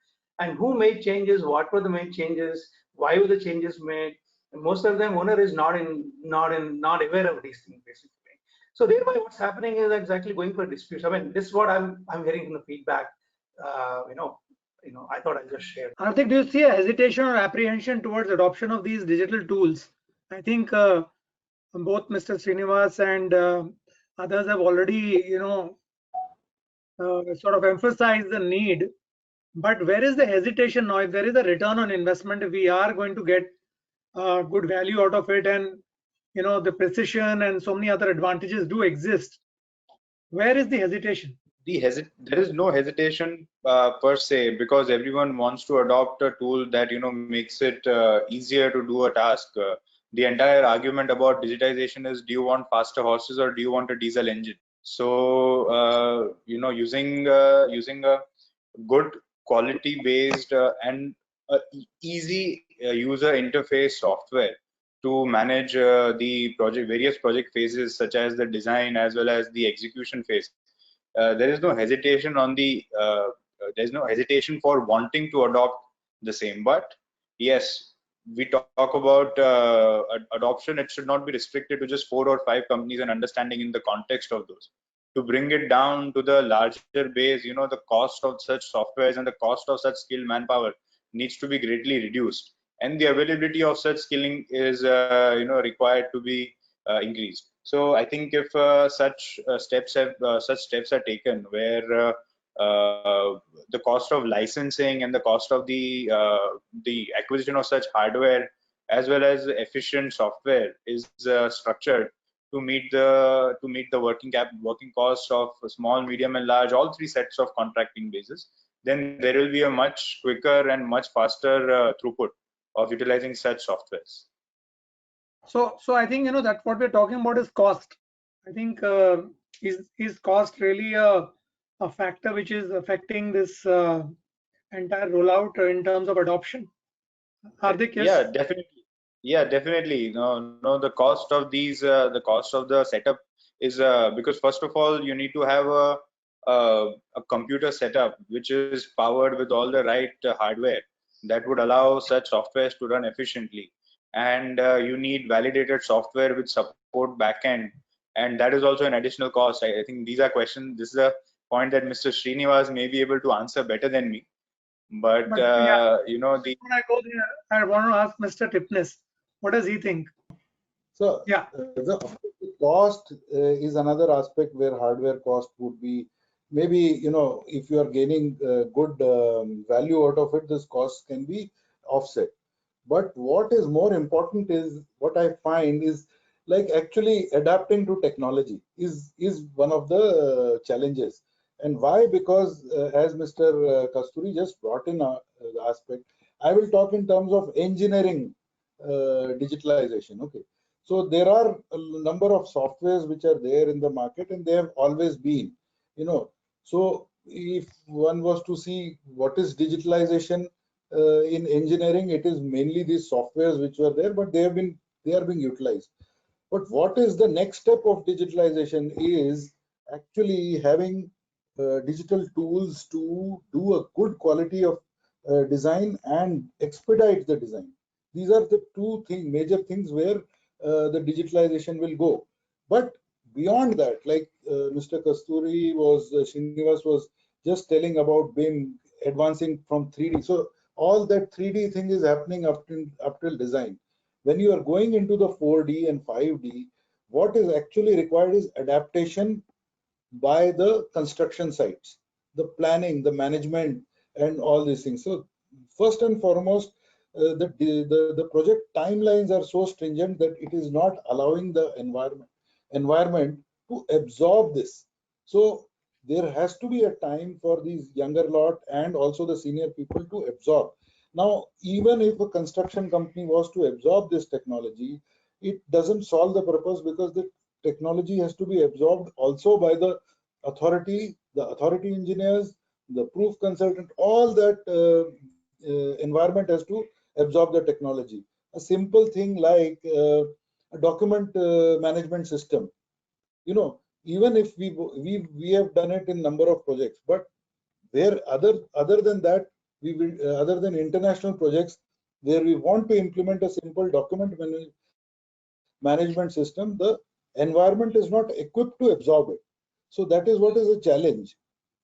And who made changes, what were the main changes, why were the changes made? And most of them owner is not aware of these things basically. So thereby what's happening is exactly going for disputes. I mean, this is what I'm hearing from the feedback. I thought I'd just share. I think, do you see a hesitation or apprehension towards adoption of these digital tools? I think both Mr. Srinivas and others have already, sort of emphasized the need. But where is the hesitation now? If there is a return on investment, if we are going to get good value out of it, and the precision and so many other advantages do exist, where is the hesitation? There is no hesitation per se, because everyone wants to adopt a tool that makes it easier to do a task. The entire argument about digitization is, do you want faster horses or do you want a diesel engine? So using a good quality based and easy user interface software to manage the various project phases, such as the design as well as the execution phase. There is no hesitation there's no hesitation for wanting to adopt the same. But yes, we talk about adoption. It should not be restricted to just 4 or 5 companies, and understanding in the context of those. To bring it down to the larger base, the cost of such softwares and the cost of such skilled manpower needs to be greatly reduced, and the availability of such skilling is required to be increased. So I think if such steps are taken, where the cost of licensing and the cost of the acquisition of such hardware as well as efficient software is structured to meet the working cost of small, medium, and large, all 3 sets of contracting bases, then there will be a much quicker and much faster throughput of utilizing such softwares. So I think, you know, that what we're talking about is cost. I think is cost really a factor which is affecting this entire rollout in terms of adoption? Hardik, yes? Yeah, definitely. Yeah, definitely. No, the cost of these, the cost of the setup is because first of all, you need to have a computer setup which is powered with all the right hardware that would allow such softwares to run efficiently. And you need validated software with support backend, and that is also an additional cost. I think these are questions. This is a point that Mr. Srinivas may be able to answer better than me. But Yeah, you know, the before I go there, I want to ask Mr. Tipnis, what does he think? So Yeah. the cost is another aspect where hardware cost would be maybe, you know, if you are gaining good value out of it, this cost can be offset. But what is more important is what I find is like actually adapting to technology is one of the challenges. And why? Because as Mr. Kasturi just brought in the aspect, I will talk in terms of engineering digitalization. Okay. So there are a number of softwares which are there in the market, and they have always been, you know. So if one was to see what is digitalization in engineering, it is mainly these softwares which were there, but they are being utilized. But what is the next step of digitalization is actually having digital tools to do a good quality of design and expedite the design. These are the two major things where the digitalization will go. But beyond that, like Mr. Kasturi Srinivas was just telling about BIM advancing from 3D. So all that 3D thing is happening up till design. When you are going into the 4D and 5D, what is actually required is adaptation by the construction sites, the planning, the management, and all these things. So first and foremost, the project timelines are so stringent that it is not allowing the environment to absorb this. So there has to be a time for these younger lot and also the senior people to absorb. Now, even if a construction company was to absorb this technology, it doesn't solve the purpose because the technology has to be absorbed also by the authority engineers, the proof consultant, all that environment has to absorb the technology. A simple thing like a document management system, you know, even if we have done it in number of projects, but where other than that, we will other than international projects where we want to implement a simple document management system, the environment is not equipped to absorb it. So that is what is a challenge.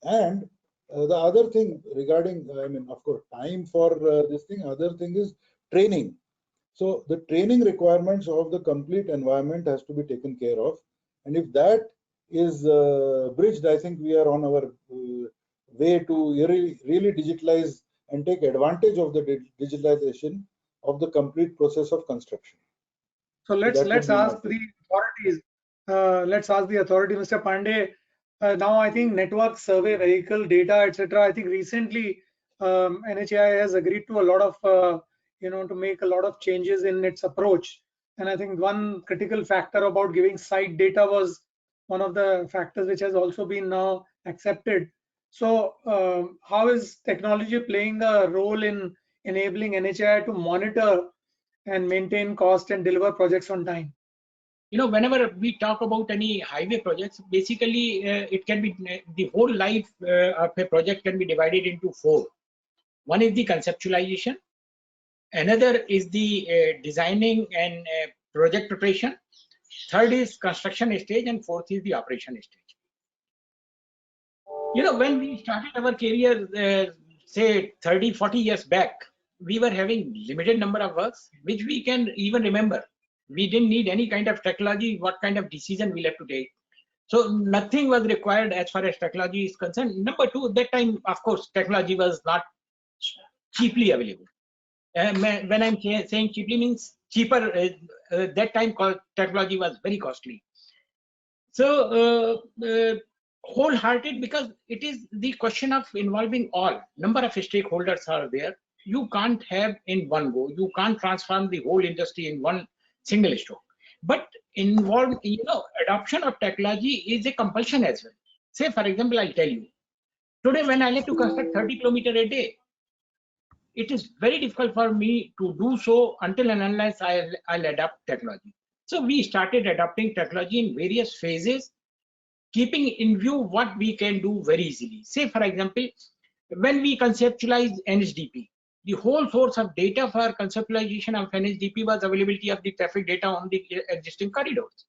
And the other thing regarding, I mean, of course, time for this thing, other thing is training. So the training requirements of the complete environment has to be taken care of. And if that is bridged, I think we are on our way to really digitalize and take advantage of the digitalization of the complete process of construction. So let's ask the authorities. Let's ask the authority, Mr. Pandey. Now I think network survey, vehicle data, etc. I think recently NHAI has agreed to a lot of to make a lot of changes in its approach. And I think one critical factor about giving site data was one of the factors which has also been now accepted. So how is technology playing a role in enabling NHAI to monitor and maintain cost and deliver projects on time? You know, whenever we talk about any highway projects, basically it can be the whole life of a project can be divided into four. One is the conceptualization, another is the designing and project preparation, third is construction stage, and fourth is the operation stage. You know, when we started our career, say 30-40 years back, we were having limited number of works which we can even remember. We didn't need any kind of technology, what kind of decision we'll have to take. So nothing was required as far as technology is concerned. Number two, that time, of course, technology was not cheaply available. When I'm saying cheaply means cheaper, that time technology was very costly. So wholehearted, because it is the question of involving all number of stakeholders are there. You can't have in one go. You can't transform the whole industry in one single stroke. But involved, adoption of technology is a compulsion as well. Say, for example, I'll tell you, today when I have to construct 30 kilometers a day, it is very difficult for me to do so until and unless I'll adapt technology. So we started adopting technology in various phases, keeping in view what we can do very easily. Say, for example, when we conceptualized NHDP, the whole source of data for conceptualization of NHDP was availability of the traffic data on the existing corridors.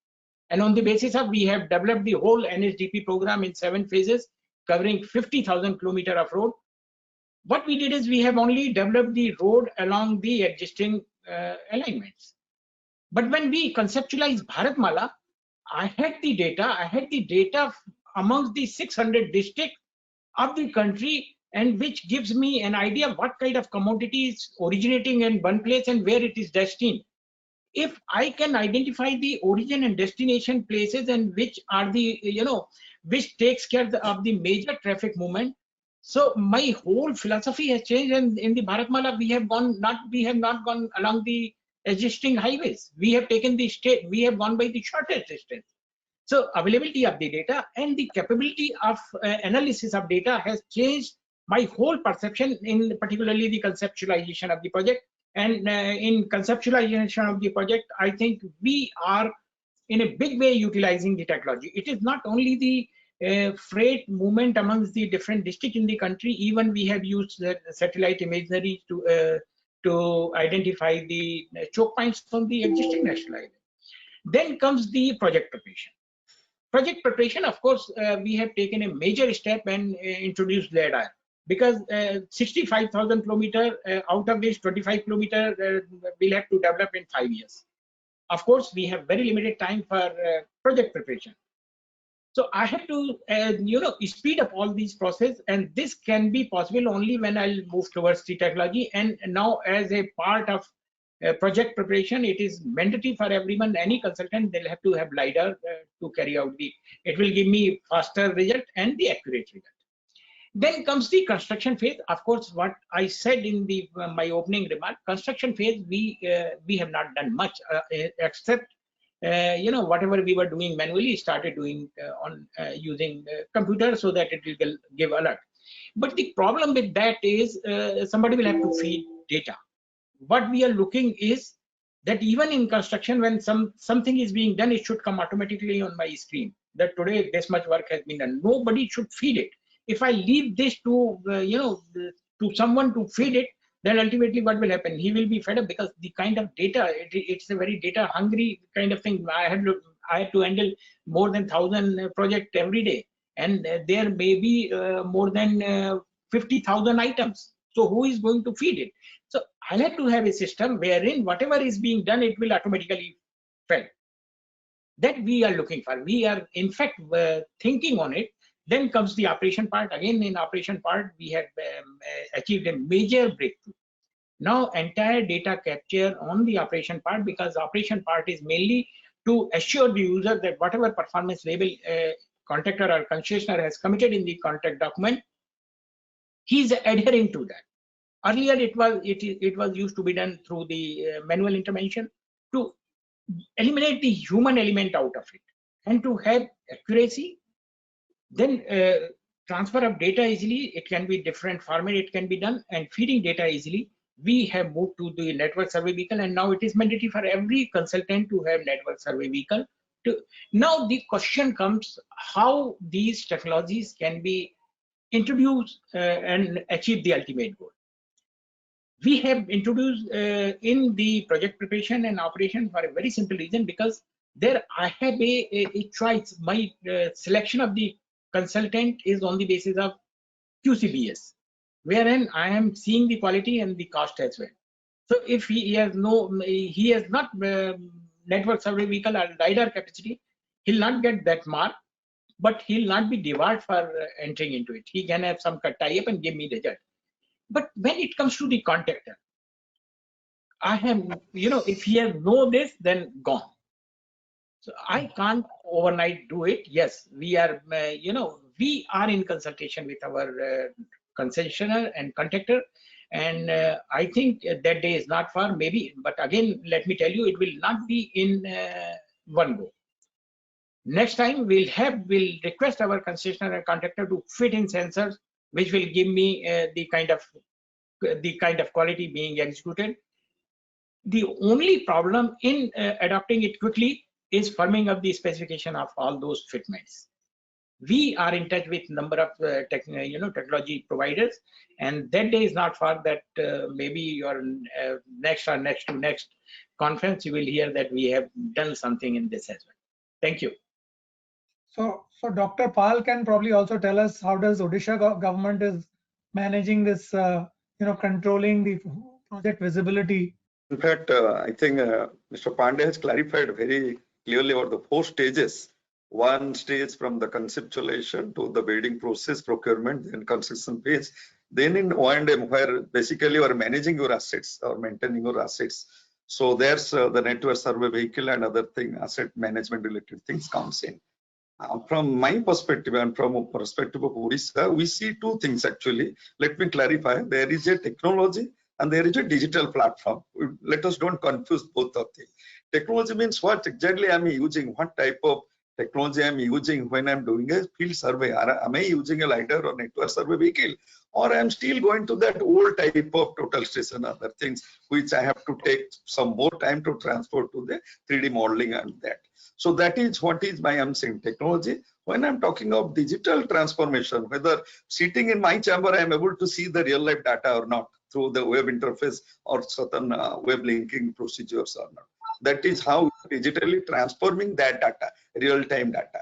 And on the basis of, we have developed the whole NHDP program in 7 phases, covering 50,000 kilometers of road. What we did is we have only developed the road along the existing alignments. But when we conceptualized Bharatmala, I had the data amongst the 600 districts of the country, and which gives me an idea of what kind of commodity is originating in one place and where it is destined. If I can identify the origin and destination places and which are the, which takes care of the major traffic movement, so my whole philosophy has changed. And in the Bharatmala, we have not gone along the existing highways. We have taken the state, we have gone by the shortest distance. So availability of the data and the capability of analysis of data has changed my whole perception in particularly the conceptualization of the project. And in conceptualization of the project, I think we are in a big way utilizing the technology. It is not only the freight movement amongst the different districts in the country, even we have used the satellite imagery to identify the choke points from the existing national highway. Then comes the project preparation. Project preparation, of course, we have taken a major step and introduced LiDAR, because 65,000 kilometers, out of which 25 kilometers we'll have to develop in 5 years. Of course, we have very limited time for project preparation. So I have to, speed up all these processes, and this can be possible only when I'll move towards the technology. And now, as a part of project preparation, it is mandatory for everyone, any consultant, they'll have to have LiDAR to carry out it will give me faster result and the accurate result. Then comes the construction phase. Of course, what I said in my opening remark, construction phase, we have not done much except whatever we were doing manually, started doing on using computer so that it will give alert. But the problem with that is somebody will have to feed data. What we are looking is that even in construction, when something is being done, it should come automatically on my screen that today this much work has been done. Nobody should feed it. If I leave this to to someone to feed it, then ultimately what will happen? He will be fed up, because the kind of data, it's a very data hungry kind of thing. I had to handle more than 1,000 projects every day, and there may be more than 50,000 items. So who is going to feed it? So I like to have a system wherein whatever is being done, it will automatically fed. That we are looking for. We are in fact thinking on it. Then comes the operation part. Again, in operation part, we have achieved a major breakthrough. Now, entire data capture on the operation part, because operation part is mainly to assure the user that whatever performance label contractor or concessionaire has committed in the contract document, he is adhering to that. Earlier, it was used to be done through the manual intervention. To eliminate the human element out of it and to have accuracy, then transfer of data easily, it can be different format, it can be done, and feeding data easily. We have moved to the network survey vehicle, and now it is mandatory for every consultant to have network survey vehicle. Now the question comes, how these technologies can be introduced and achieve the ultimate goal. We have introduced in the project preparation and operation for a very simple reason, because there I have a choice. My selection of the consultant is on the basis of QCBS, wherein I am seeing the quality and the cost as well. So if he has not network survey vehicle or LiDAR capacity, he'll not get that mark, but he'll not be debarred for entering into it. He can have some tie-up and give me the result. But when it comes to the contractor, I have, if he has know this, then gone. So I can't overnight do it. Yes, we are, we are in consultation with our concessionaire and contractor, And I think that day is not far, maybe, but again, let me tell you, it will not be in one go. Next time we'll request our concessionaire and contractor to fit in sensors, which will give me the kind of quality being executed. The only problem in adopting it quickly is firming up the specification of all those fitments. We are in touch with number of technology providers, and that day is not far that maybe your next or next to next conference you will hear that we have done something in this as well. Thank you. So Dr. Pal can probably also tell us how does Odisha government is managing this, controlling the project visibility. In fact, I think Mr. Pandey has clarified very clearly about the 4 stages. One stage from the conceptualization to the bidding process, procurement, then construction phase. Then in O&M, where basically you are managing your assets or maintaining your assets. So there's the network survey vehicle and other thing, asset management related things comes in. From my perspective and from a perspective of Odisha, we see 2 things actually. Let me clarify. There is a technology and there is a digital platform. Let us don't confuse both of them. Technology means what exactly am I using, what type of technology I'm using when I'm doing a field survey. Am I using a LiDAR or network survey vehicle, or I'm still going to that old type of total station, other things which I have to take some more time to transport to the 3D modeling and that. So that is what is my I'm saying technology. When I'm talking of digital transformation, whether sitting in my chamber I am able to see the real life data or not through the web interface or certain web linking procedures or not. That is how digitally transforming that data, real-time data.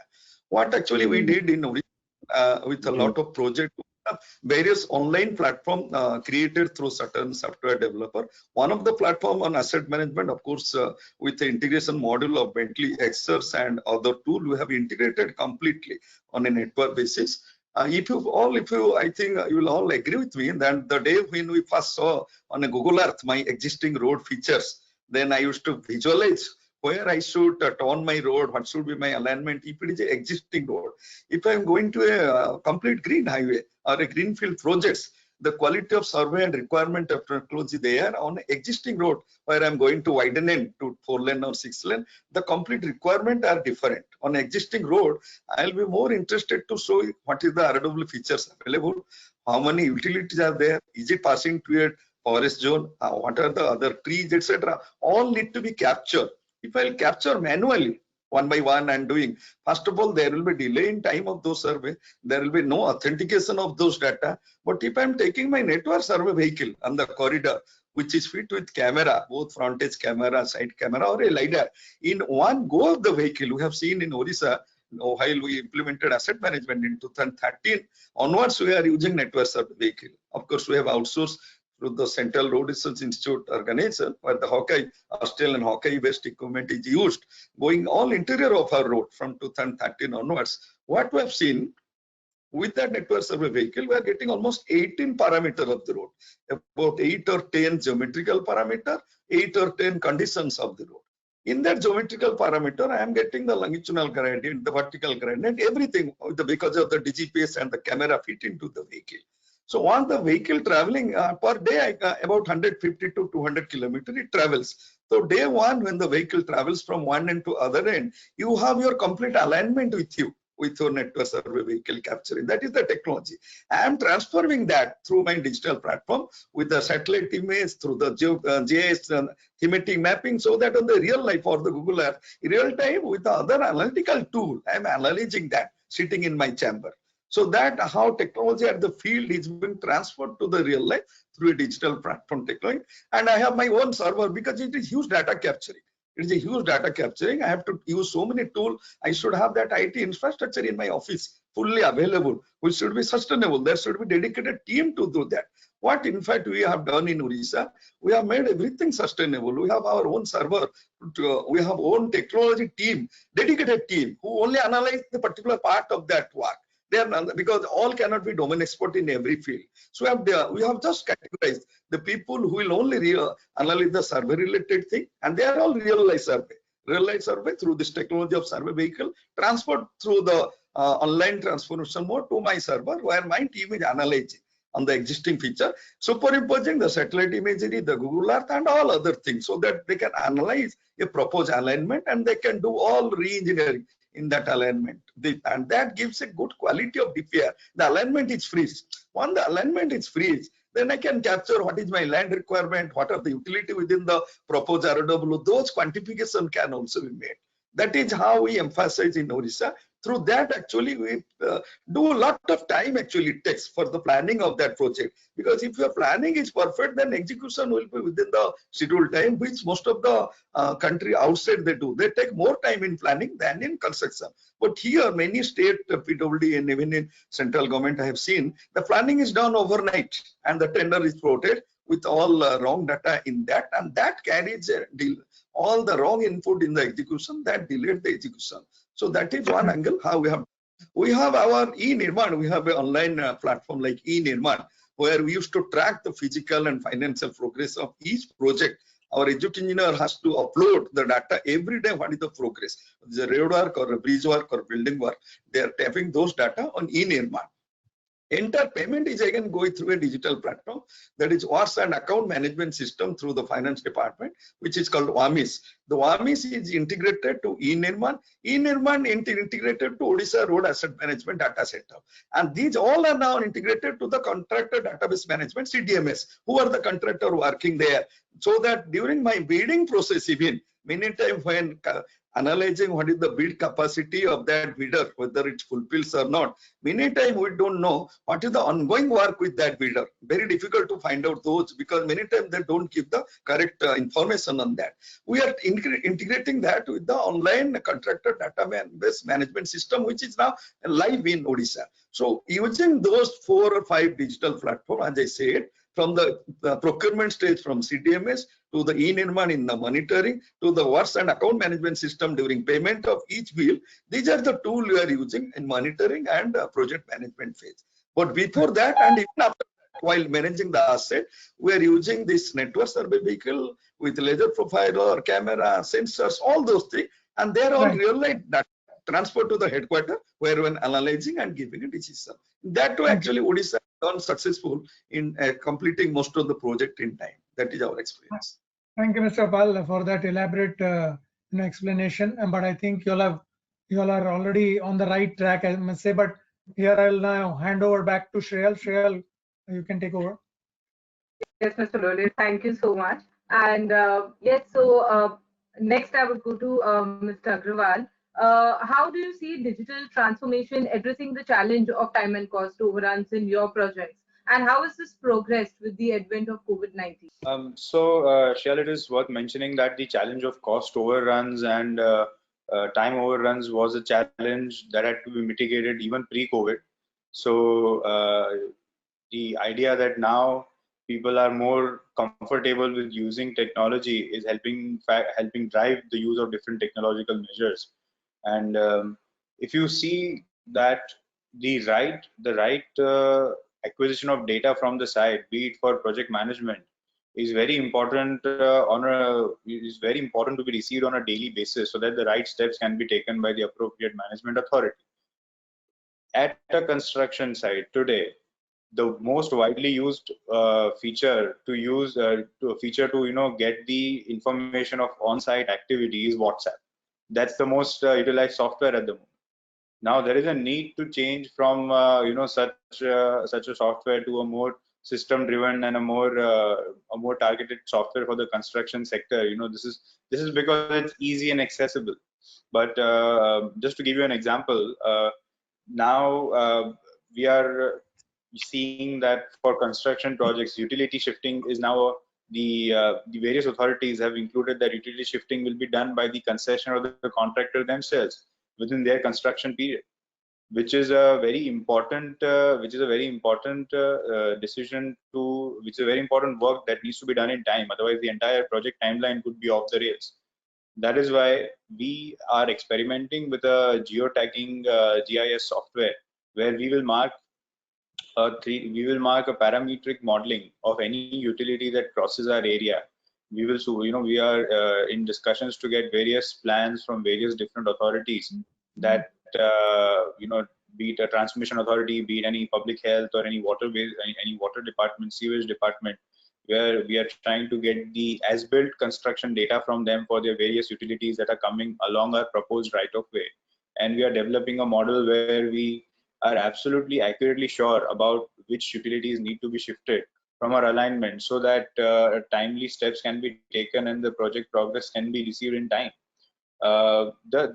What actually we did in Odisha with a lot of projects, various online platform created through certain software developer. One of the platform on asset management, of course, with the integration module of Bentley Xers and other tool, we have integrated completely on a network basis. I think you will all agree with me that the day when we first saw on a Google Earth my existing road features, then I used to visualize where I should turn my road, what should be my alignment if it is an existing road. If I am going to a complete green highway or a greenfield projects, the quality of survey and requirement of technology there on existing road where I'm going to widen it to 4-lane or 6-lane, the complete requirement are different. On existing road, I'll be more interested to show what is the RW features available, how many utilities are there, is it passing to a forest zone, what are the other trees, etc. All need to be captured. If I'll capture manually, one by one and doing, first of all, there will be delay in time of those survey. There will be no authentication of those data. But if I'm taking my network survey vehicle on the corridor, which is fit with camera, both front edge camera, side camera, or a LiDAR, in one go of the vehicle, we have seen in Odisha, while we implemented asset management in 2013, onwards we are using network survey vehicle. Of course, we have outsourced through the Central Road Research Institute organization, where the Hawkeye, Australian Hawkeye-based equipment is used, going all interior of our road from 2013 onwards. What we have seen with that network survey vehicle, we are getting almost 18 parameters of the road, about 8 or 10 geometrical parameter, 8 or 10 conditions of the road. In that geometrical parameter, I am getting the longitudinal gradient, the vertical gradient, everything because of the DGPS and the camera fit into the vehicle. So once the vehicle traveling per day, about 150 to 200 kilometers it travels. So day one, when the vehicle travels from one end to other end, you have your complete alignment with you, with your network survey vehicle capturing. That is the technology. I am transforming that through my digital platform with the satellite image, through the GIS thematic mapping, so that on the real life or the Google Earth, in real time with the other analytical tool, I am analyzing that sitting in my chamber. So that how technology at the field is being transferred to the real life through a digital platform technology. And I have my own server because it is huge data capturing. It is a huge data capturing. I have to use so many tools. I should have that IT infrastructure in my office fully available, which should be sustainable. There should be dedicated team to do that. What in fact we have done in Odisha, we have made everything sustainable. We have our own server, we have own technology team, dedicated team who only analyze the particular part of that work. They are not, because all cannot be domain expert in every field. So we have just categorized the people who will only analyze the survey related thing, and they are all real life survey through this technology of survey vehicle transferred through the online transformation mode to my server, where my team is analyzing. on the existing feature, superimposing the satellite imagery, the Google Earth and all other things, so that they can analyze a proposed alignment and they can do all re-engineering in that alignment. And that gives a good quality of DPR. The alignment is free. When the alignment is free, then I can capture what is my land requirement, what are the utility within the proposed ROW. Those quantification can also be made. That is how we emphasize in Odisha. Through that, actually, we do a lot of time actually it takes for the planning of that project. Because if your planning is perfect, then execution will be within the scheduled time, which most of the country outside they do. They take more time in planning than in construction. But here, many state PWD and even in central government, I have seen the planning is done overnight and the tender is floated with all wrong data in that, and that carries a deal. All the wrong input in the execution that delayed the execution. So that is one angle how we have our e-Nirman. We have an online platform like e-Nirman, where we used to track the physical and financial progress of each project. Our executive engineer has to upload the data every day. What is the progress? The road work or bridge work or building work, they are tapping those data on e-Nirman. Entire payment is again going through a digital platform, that is Works and Account Management System through the finance department, which is called WAMIS. The WAMIS is integrated to e-Nirman. e-Nirman integrated to Odisha Road Asset Management Data Center. And these all are now integrated to the Contractor Database Management, CDMS, who are the contractor working there. So that during my bidding process, even many times when analyzing what is the bid capacity of that bidder, whether it fulfills or not, many times we don't know what is the ongoing work with that bidder. Very difficult to find out those, because many times they don't give the correct information on that. We are integrating that with the online contractor database management system, which is now live in Odisha. So using those 4 or 5 digital platforms, as I said, from the procurement stage, from CDMS to the e-Nirman in the monitoring, to the Works and Account Management System during payment of each bill, these are the tools we are using in monitoring and project management phase. But before that and even after that, while managing the asset, we are using this network survey vehicle with laser profiler, camera, sensors, all those things, and they are all real-life data transferred to the headquarters, where when analyzing and giving a decision. That way, actually, Odisha done successful in completing most of the project in time. That is our experience. Thank you, Mr. Pal, for that elaborate explanation. But I think you all are already on the right track, I must say. But here I'll now hand over back to Shreyal. Shreyal, you can take over. Yes, Mr. Lole, thank you so much. And yes, so next I would go to Mr. Agrawal. How do you see digital transformation addressing the challenge of time and cost overruns in your projects? And how has this progressed with the advent of COVID-19? Shreyal, it is worth mentioning that the challenge of cost overruns and time overruns was a challenge that had to be mitigated even pre-COVID. So the idea that now people are more comfortable with using technology is helping drive the use of different technological measures. And if you see that the right acquisition of data from the site, be it for project management, is very important to be received on a daily basis, so that the right steps can be taken by the appropriate management authority. At a construction site today, the most widely used feature to get the information of on-site activity is WhatsApp. That's the most utilized software at the moment. Now there is a need to change from such a software to a more system-driven and a more targeted software for the construction sector. This is because it's easy and accessible. But just to give you an example, now we are seeing that for construction projects, utility shifting is now the various authorities have included that utility shifting will be done by the concessionaire or the contractor themselves within their construction period, which is a very important decision which is a very important work that needs to be done in time. Otherwise, the entire project timeline could be off the rails. That is why we are experimenting with a geotagging GIS software, where we will mark a parametric modeling of any utility that crosses our area. We are in discussions to get various plans from various different authorities that be it a transmission authority, be it any public health or any waterways, any water department, sewage department, where we are trying to get the as-built construction data from them for their various utilities that are coming along our proposed right-of-way. And we are developing a model where we are absolutely accurately sure about which utilities need to be shifted from our alignment, so that timely steps can be taken and the project progress can be received in time.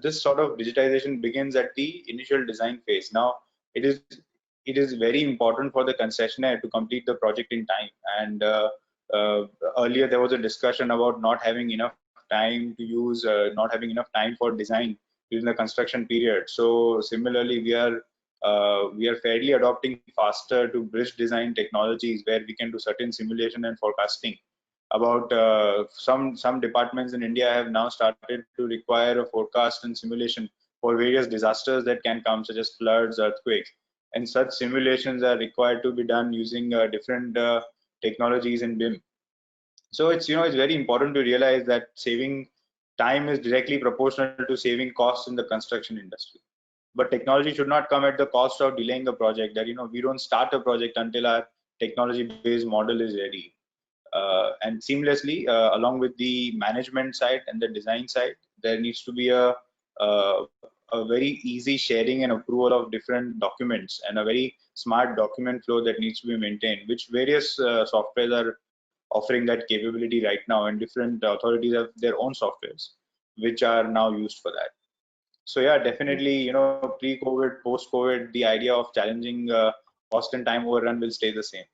This sort of digitization begins at the initial design phase. Now, it is very important for the concessionaire to complete the project in time. And earlier there was a discussion about not having enough time to use, not having enough time for design during the construction period. So similarly, we are fairly adopting faster to bridge design technologies where we can do certain simulation and forecasting. About some departments in India have now started to require a forecast and simulation for various disasters that can come, such as floods, earthquakes, and such simulations are required to be done using different technologies in BIM. So it's very important to realize that saving time is directly proportional to saving costs in the construction industry. But technology should not come at the cost of delaying the project. That we don't start a project until our technology-based model is ready. And seamlessly, along with the management side and the design side, there needs to be a very easy sharing and approval of different documents, and a very smart document flow that needs to be maintained, which various softwares are offering that capability right now, and different authorities have their own softwares which are now used for that. So yeah, definitely, pre-COVID, post-COVID, the idea of challenging cost and time overrun will stay the same.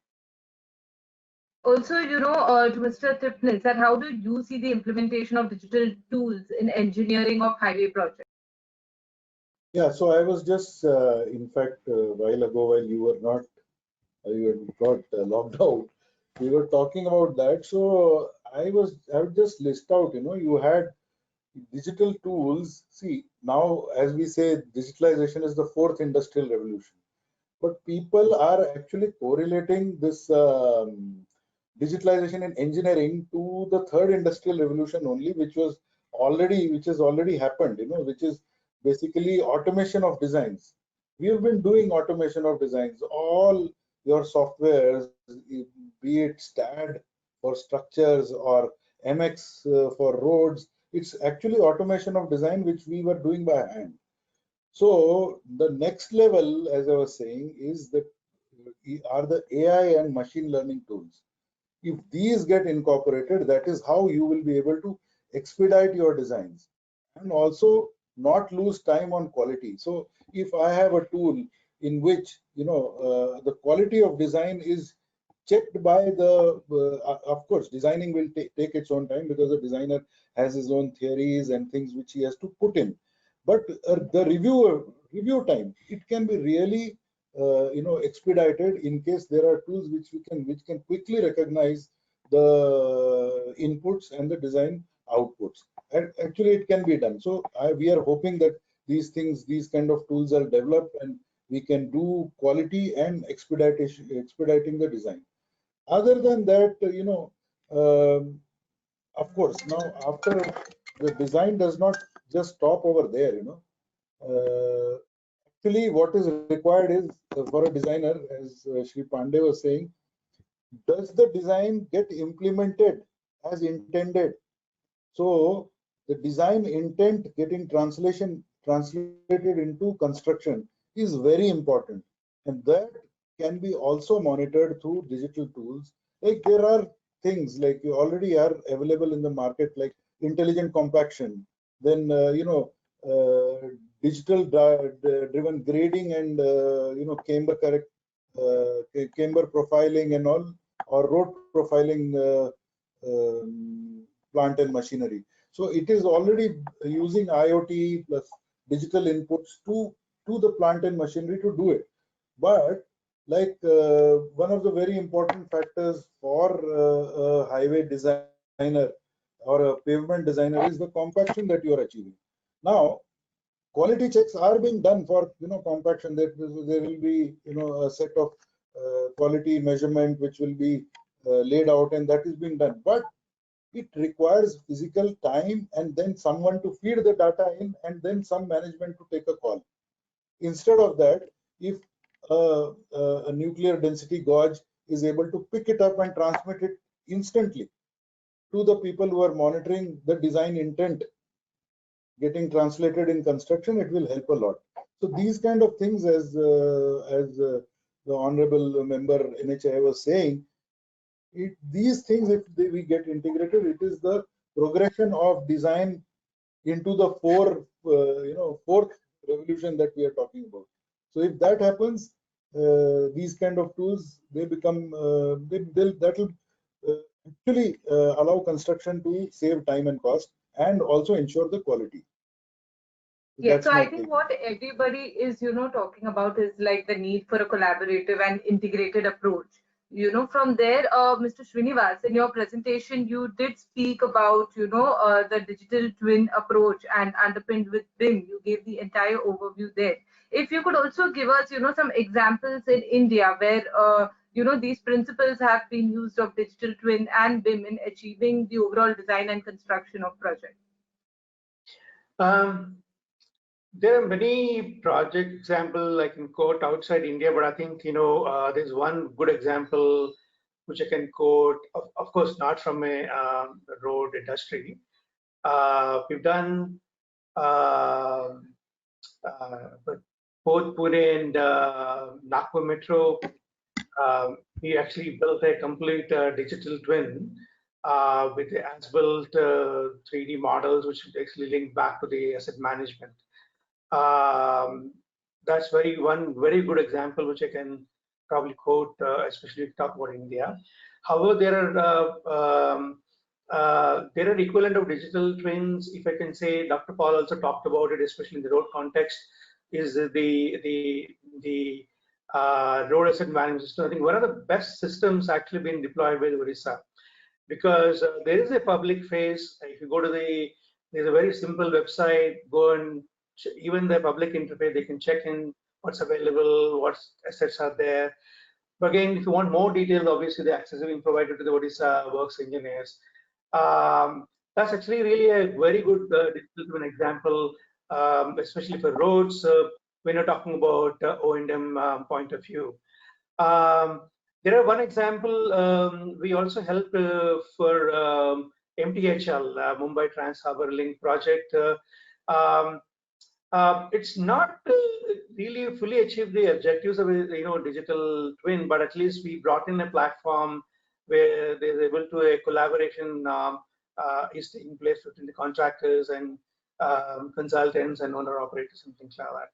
Also, to Mr. Tipnis, that how do you see the implementation of digital tools in engineering of highway projects? Yeah, so I was just, in fact, a while ago, while you were not, you got locked out, we were talking about that. So I would just list out, you had digital tools. See, now, as we say, digitalization is the fourth industrial revolution. But people are actually correlating this digitalization in engineering to the third industrial revolution only, which has already happened, which is basically automation of designs. We have been doing automation of designs. All your softwares, be it STAD for structures or MX for roads, it's actually automation of design, which we were doing by hand. So the next level, as I was saying, is that are the AI and machine learning tools. If these get incorporated, that is how you will be able to expedite your designs and also not lose time on quality. So if I have a tool in which the quality of design is checked by the of course designing will take its own time, because the designer has his own theories and things which he has to put in. But the review time, it can be really expedited in case there are tools which can quickly recognize the inputs and the design outputs. And actually it can be done. So we are hoping that these kind of tools are developed and we can do quality and expediting the design. Other than that, of course, now after the design does not just stop over there, actually what is required is for a designer, as Shri Pandey was saying, does the design get implemented as intended? So the design intent getting translated into construction is very important, and that can be also monitored through digital tools. Like there are things like you already are available in the market, like intelligent compaction, then digital driven grading and camber camber profiling and all, or road profiling plant and machinery. So it is already using IoT plus digital inputs to the plant and machinery to do it. But like one of the very important factors for a highway designer or a pavement designer is the compaction that you are achieving. Now, quality checks are being done for compaction. There will be a set of quality measurement which will be laid out, and that is being done. But it requires physical time and then someone to feed the data in, and then some management to take a call. Instead of that, if a nuclear density gauge is able to pick it up and transmit it instantly to the people who are monitoring the design intent getting translated in construction, it will help a lot. So these kind of things, as the honorable member NHAI was saying, these things, if we get integrated, it is the progression of design into the fourth revolution that we are talking about. So if that happens, these kind of tools, they become that will actually allow construction to save time and cost and also ensure the quality. Yes, so I think what everybody is, talking about is like the need for a collaborative and integrated approach. From there, Mr. Srinivas, in your presentation, you did speak about, the digital twin approach and underpinned with BIM. You gave the entire overview there. If you could also give us, some examples in India where, these principles have been used of digital twin and BIM in achieving the overall design and construction of projects. There are many project examples I can quote outside India, but I think there's one good example which I can quote. Of course, not from a road industry. We've done but both Pune and Nagpur Metro. We actually built a complete digital twin with the as-built 3D models, which actually link back to the asset management. That's one very good example which I can probably quote, especially if you talk about India. However, there are equivalent of digital twins. If I can say, Dr. Paul also talked about it, especially in the road context, is the road asset management system. I think one of the best systems actually been deployed by Odisha, because there is a public face. If you go to there's a very simple website, go and even the public interface, they can check in what's available, what assets are there. But again, if you want more details, obviously the access is being provided to the Odisha works engineers. That's actually really a very good digital twin example, especially for roads when you're talking about O&M point of view. There are one example, we also helped for MTHL, Mumbai Trans Harbour Link project. It's not really fully achieved the objectives of digital twin, but at least we brought in a platform where there's able to a collaboration is taking place between the contractors and consultants and owner operators and things like that.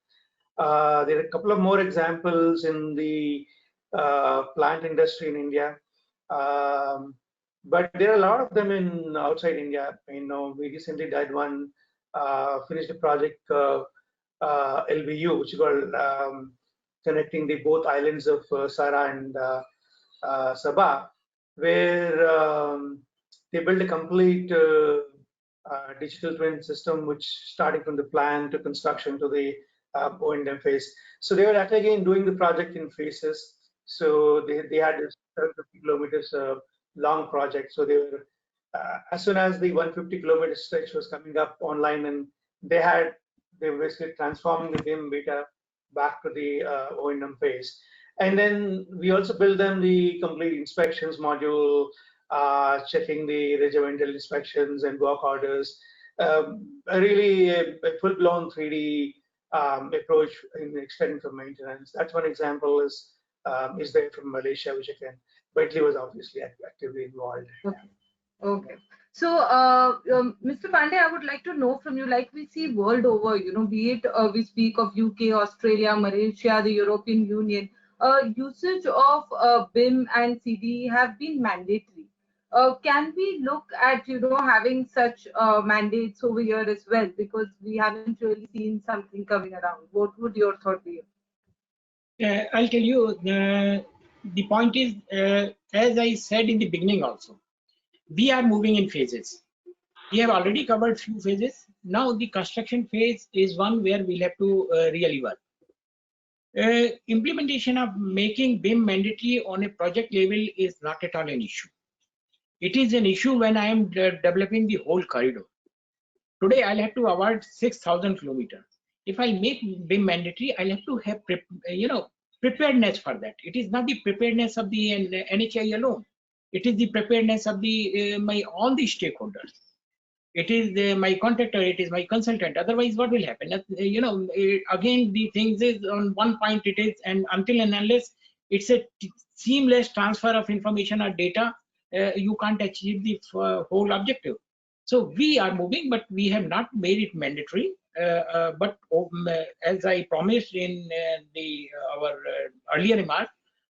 There are a couple of more examples in the plant industry in India, but there are a lot of them in outside India. We recently did one. Finished a project LBU, which is called connecting the both islands of Sara and Sabah, where they built a complete digital twin system, which starting from the plan to construction to the O&M phase. So they were actually again doing the project in phases. So they had this 50 kilometers long project. So they were as soon as the 150-kilometer stretch was coming up online, and they were basically transforming the BIM data back to the O&M phase. And then we also built them the complete inspections module, checking the regimental inspections and work orders. Really a full-blown 3D approach in extending for maintenance. That's one example is there from Malaysia, which again, Bentley was obviously actively involved. Okay. So, Mr. Pandey, I would like to know from you, like we see world over, be it we speak of UK, Australia, Malaysia, the European Union, usage of BIM and CD have been mandatory. Can we look at, having such mandates over here as well? Because we haven't really seen something coming around. What would your thought be? I'll tell you, the point is, as I said in the beginning also, we are moving in phases. We have already covered few phases. Now the construction phase is one where we'll have to really work. Implementation of making BIM mandatory on a project level is not at all an issue. It is an issue when I am developing the whole corridor. Today I'll have to award 6,000 kilometers. If I make BIM mandatory, I'll have to have preparedness for that. It is not the preparedness of the NHAI alone. It is the preparedness of the all the stakeholders. It is my contractor, it is my consultant. Otherwise, what will happen? Again, the things is on one point it is, and until and unless it's a seamless transfer of information or data, you can't achieve the whole objective. So we are moving, but we have not made it mandatory. But as I promised in our earlier remark,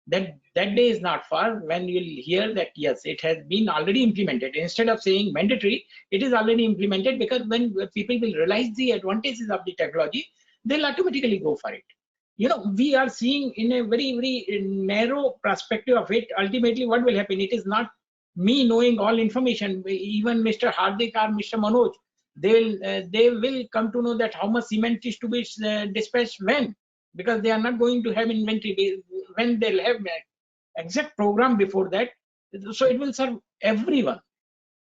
that day is not far when you'll hear that yes, it has been already implemented. Instead of saying mandatory, it is already implemented, because when people will realize the advantages of the technology, they'll automatically go for it. We are seeing in a very, very narrow perspective of it. Ultimately, what will happen? It is not me knowing all information. Even Mr. Hardik or Mr. Manoj, they will come to know that how much cement is to be dispatched when, because they are not going to have inventory when they'll have exact program before that. So it will serve everyone.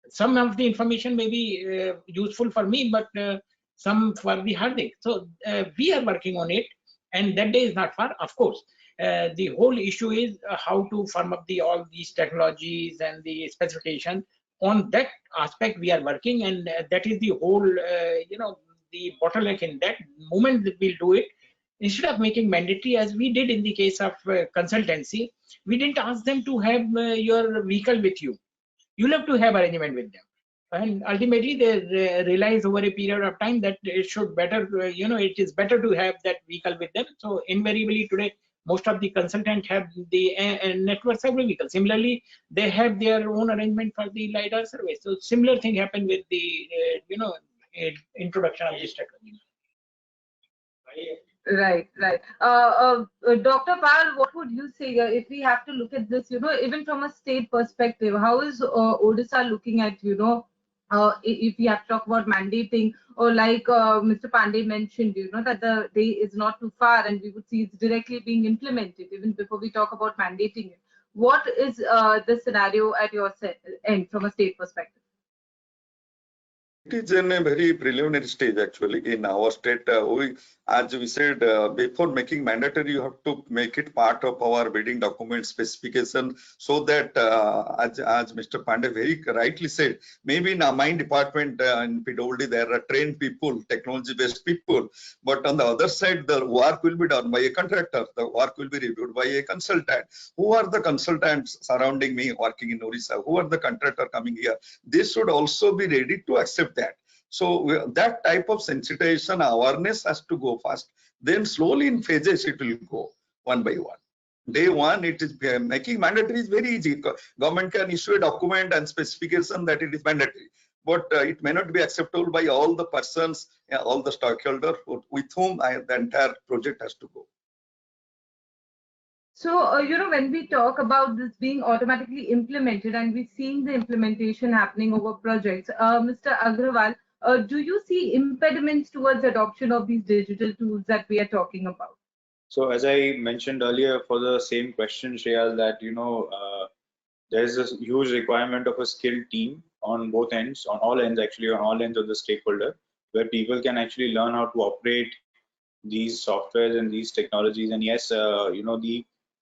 Some of the information may be useful for me, but some for the Hardik. So we are working on it, and that day is not far. Of course, the whole issue is how to firm up all these technologies and the specification. On that aspect, we are working, and that is the whole, the bottleneck in that moment that we'll do it. Instead of making mandatory, as we did in the case of consultancy, we didn't ask them to have your vehicle with you. You'll have to have arrangement with them. And ultimately, they realize over a period of time that it should better, it is better to have that vehicle with them. So invariably today, most of the consultants have the network survey vehicle. Similarly, they have their own arrangement for the LiDAR survey. So similar thing happened with the, introduction of this technology. Right. Dr. Pal, what would you say if we have to look at this, even from a state perspective, how is Odisha looking at, if we have to talk about mandating, or like Mr. Pandey mentioned, that the day is not too far and we would see it's directly being implemented even before we talk about mandating it. What is the scenario at your end from a state perspective? It is in a very preliminary stage actually in our state. As we said, before making mandatory, you have to make it part of our bidding document specification, so that as Mr. Pandey very rightly said, maybe in my department in PWD there are trained people, technology-based people, but on the other side the work will be done by a contractor, the work will be reviewed by a consultant. Who are the consultants surrounding me working in Odisha? Who are the contractor coming here? They should also be ready to accept that. So that type of sensitization awareness has to go fast. Then slowly in phases it will go one by one. Day one, it is making mandatory is very easy. Government can issue a document and specification that it is mandatory, but it may not be acceptable by all the persons, all the stakeholders with whom the entire project has to go. So, when we talk about this being automatically implemented and we're seeing the implementation happening over projects, Mr. Agrawal, do you see impediments towards adoption of these digital tools that we are talking about? So as I mentioned earlier for the same question, Shreya, that, there's a huge requirement of a skilled team on both ends, on all ends actually, on all ends of the stakeholder, where people can actually learn how to operate these softwares and these technologies. And yes,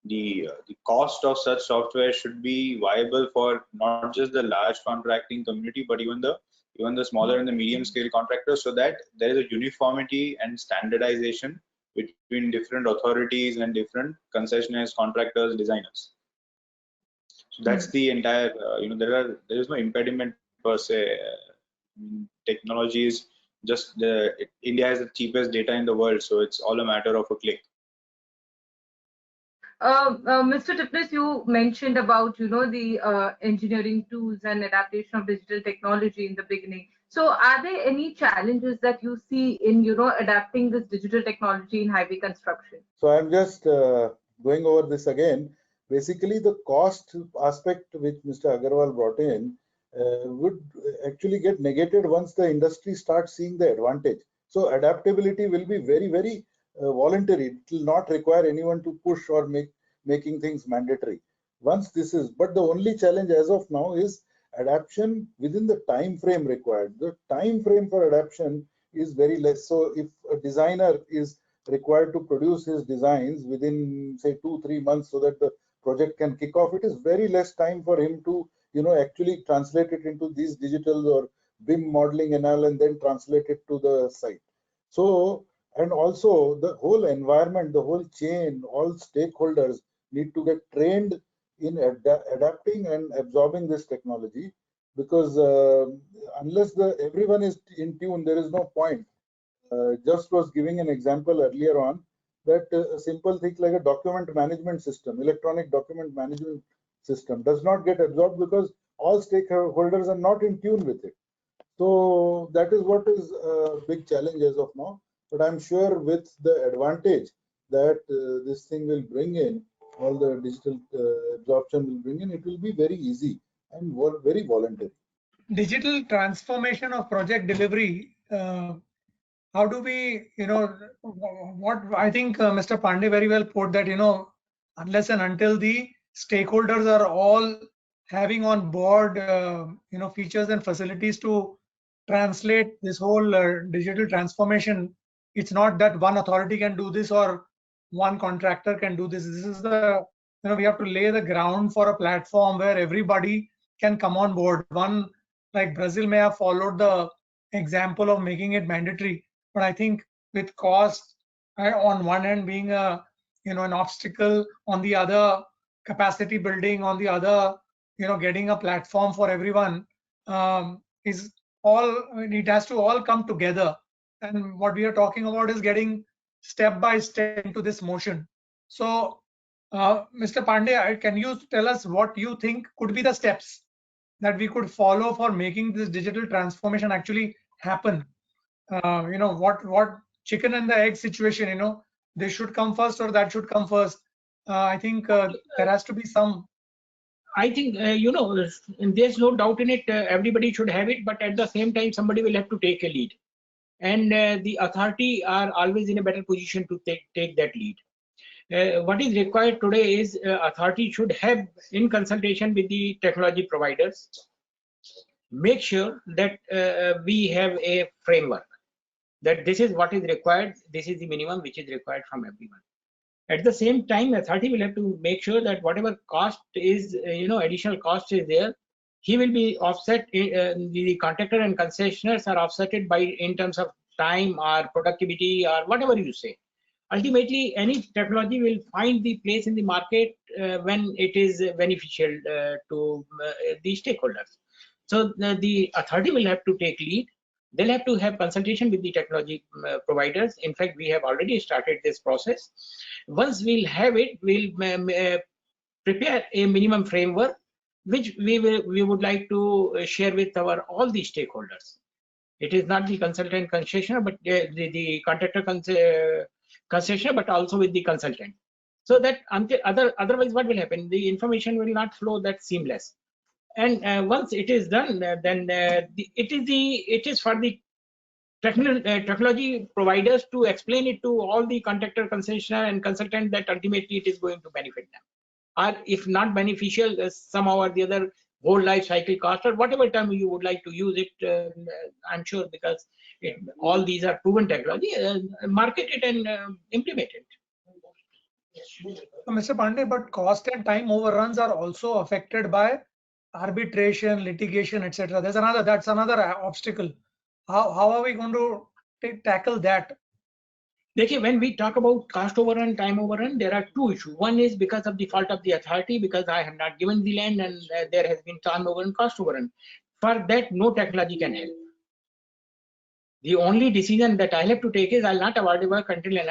the cost of such software should be viable for not just the large contracting community, but even the smaller and the medium scale contractors, so that there is a uniformity and standardization between different authorities and different concessionaires, contractors, designers. So that's the entire, there is no impediment per se. Technology is just India has the cheapest data in the world, so it's all a matter of a click. Mr. Tipnis, you mentioned about the engineering tools and adaptation of digital technology in the beginning. So, are there any challenges that you see in adapting this digital technology in highway construction? So, I'm just going over this again. Basically, the cost aspect which Mr. Agarwal brought in would actually get negated once the industry starts seeing the advantage. So, adaptability will be very, very voluntary. It will not require anyone to push or making things mandatory. Once this is, but the only challenge as of now is adaptation within the time frame required. The time frame for adaptation is very less. So if a designer is required to produce his designs within say 2-3 months so that the project can kick off, it is very less time for him to actually translate it into these digital or BIM modeling and all, and then translate it to the site. So, and also the whole environment, the whole chain, all stakeholders need to get trained in adapting and absorbing this technology, because unless everyone is in tune, there is no point. Just was giving an example earlier on that a simple thing like a document management system, electronic document management system, does not get absorbed because all stakeholders are not in tune with it. So that is what is a big challenge as of now. But I'm sure with the advantage that this thing will bring in, all the digital absorption will bring in, it will be very easy and very voluntary. Digital transformation of project delivery. How do we, what I think Mr. Pandey very well put that, unless and until the stakeholders are all having on board, features and facilities to translate this whole digital transformation, it's not that one authority can do this or one contractor can do this. This is the, we have to lay the ground for a platform where everybody can come on board. One, like Brazil may have followed the example of making it mandatory, but I think with cost on one end being a an obstacle, on the other capacity building, on the other getting a platform for everyone, is all, it has to all come together. And what we are talking about is getting step by step into this motion. So Mr. Pandey, can you tell us what you think could be the steps that we could follow for making this digital transformation actually happen? What chicken and the egg situation, this should come first or that should come first. I think there has to be some. I think, there's no doubt in it. Everybody should have it, but at the same time, somebody will have to take a lead. And the authority are always in a better position to take that lead. What is required today is authority should have, in consultation with the technology providers, make sure that we have a framework, that this is what is required, this is the minimum which is required from everyone. At the same time, authority will have to make sure that whatever cost is, additional cost is there, he will be offset, the contractor and concessionaires are offsetted by in terms of time or productivity or whatever you say. Ultimately, any technology will find the place in the market when it is beneficial to the stakeholders. So the authority will have to take lead. They'll have to have consultation with the technology providers. In fact, we have already started this process. Once we'll have it, we'll prepare a minimum framework, which we would like to share with all the stakeholders. It is not the consultant concessionaire, but the contractor concessionaire, but also with the consultant. So that otherwise, what will happen? The information will not flow that seamless. And once it is done, then it is for the technology providers to explain it to all the contractor, concessionaire, and consultant that ultimately it is going to benefit them. Or if not beneficial, somehow or the other, whole life cycle cost or whatever term you would like to use it, I'm sure, because all these are proven technology, market it and implement it. Mr. Pandey, but cost and time overruns are also affected by arbitration, litigation, etc. That's another obstacle. How are we going to tackle that? When we talk about cost overrun, time overrun, there are two issues. One is because of the fault of the authority, because I have not given the land and there has been time overrun, cost overrun. For that, no technology can help. The only decision that I have to take is I'll not award the work until and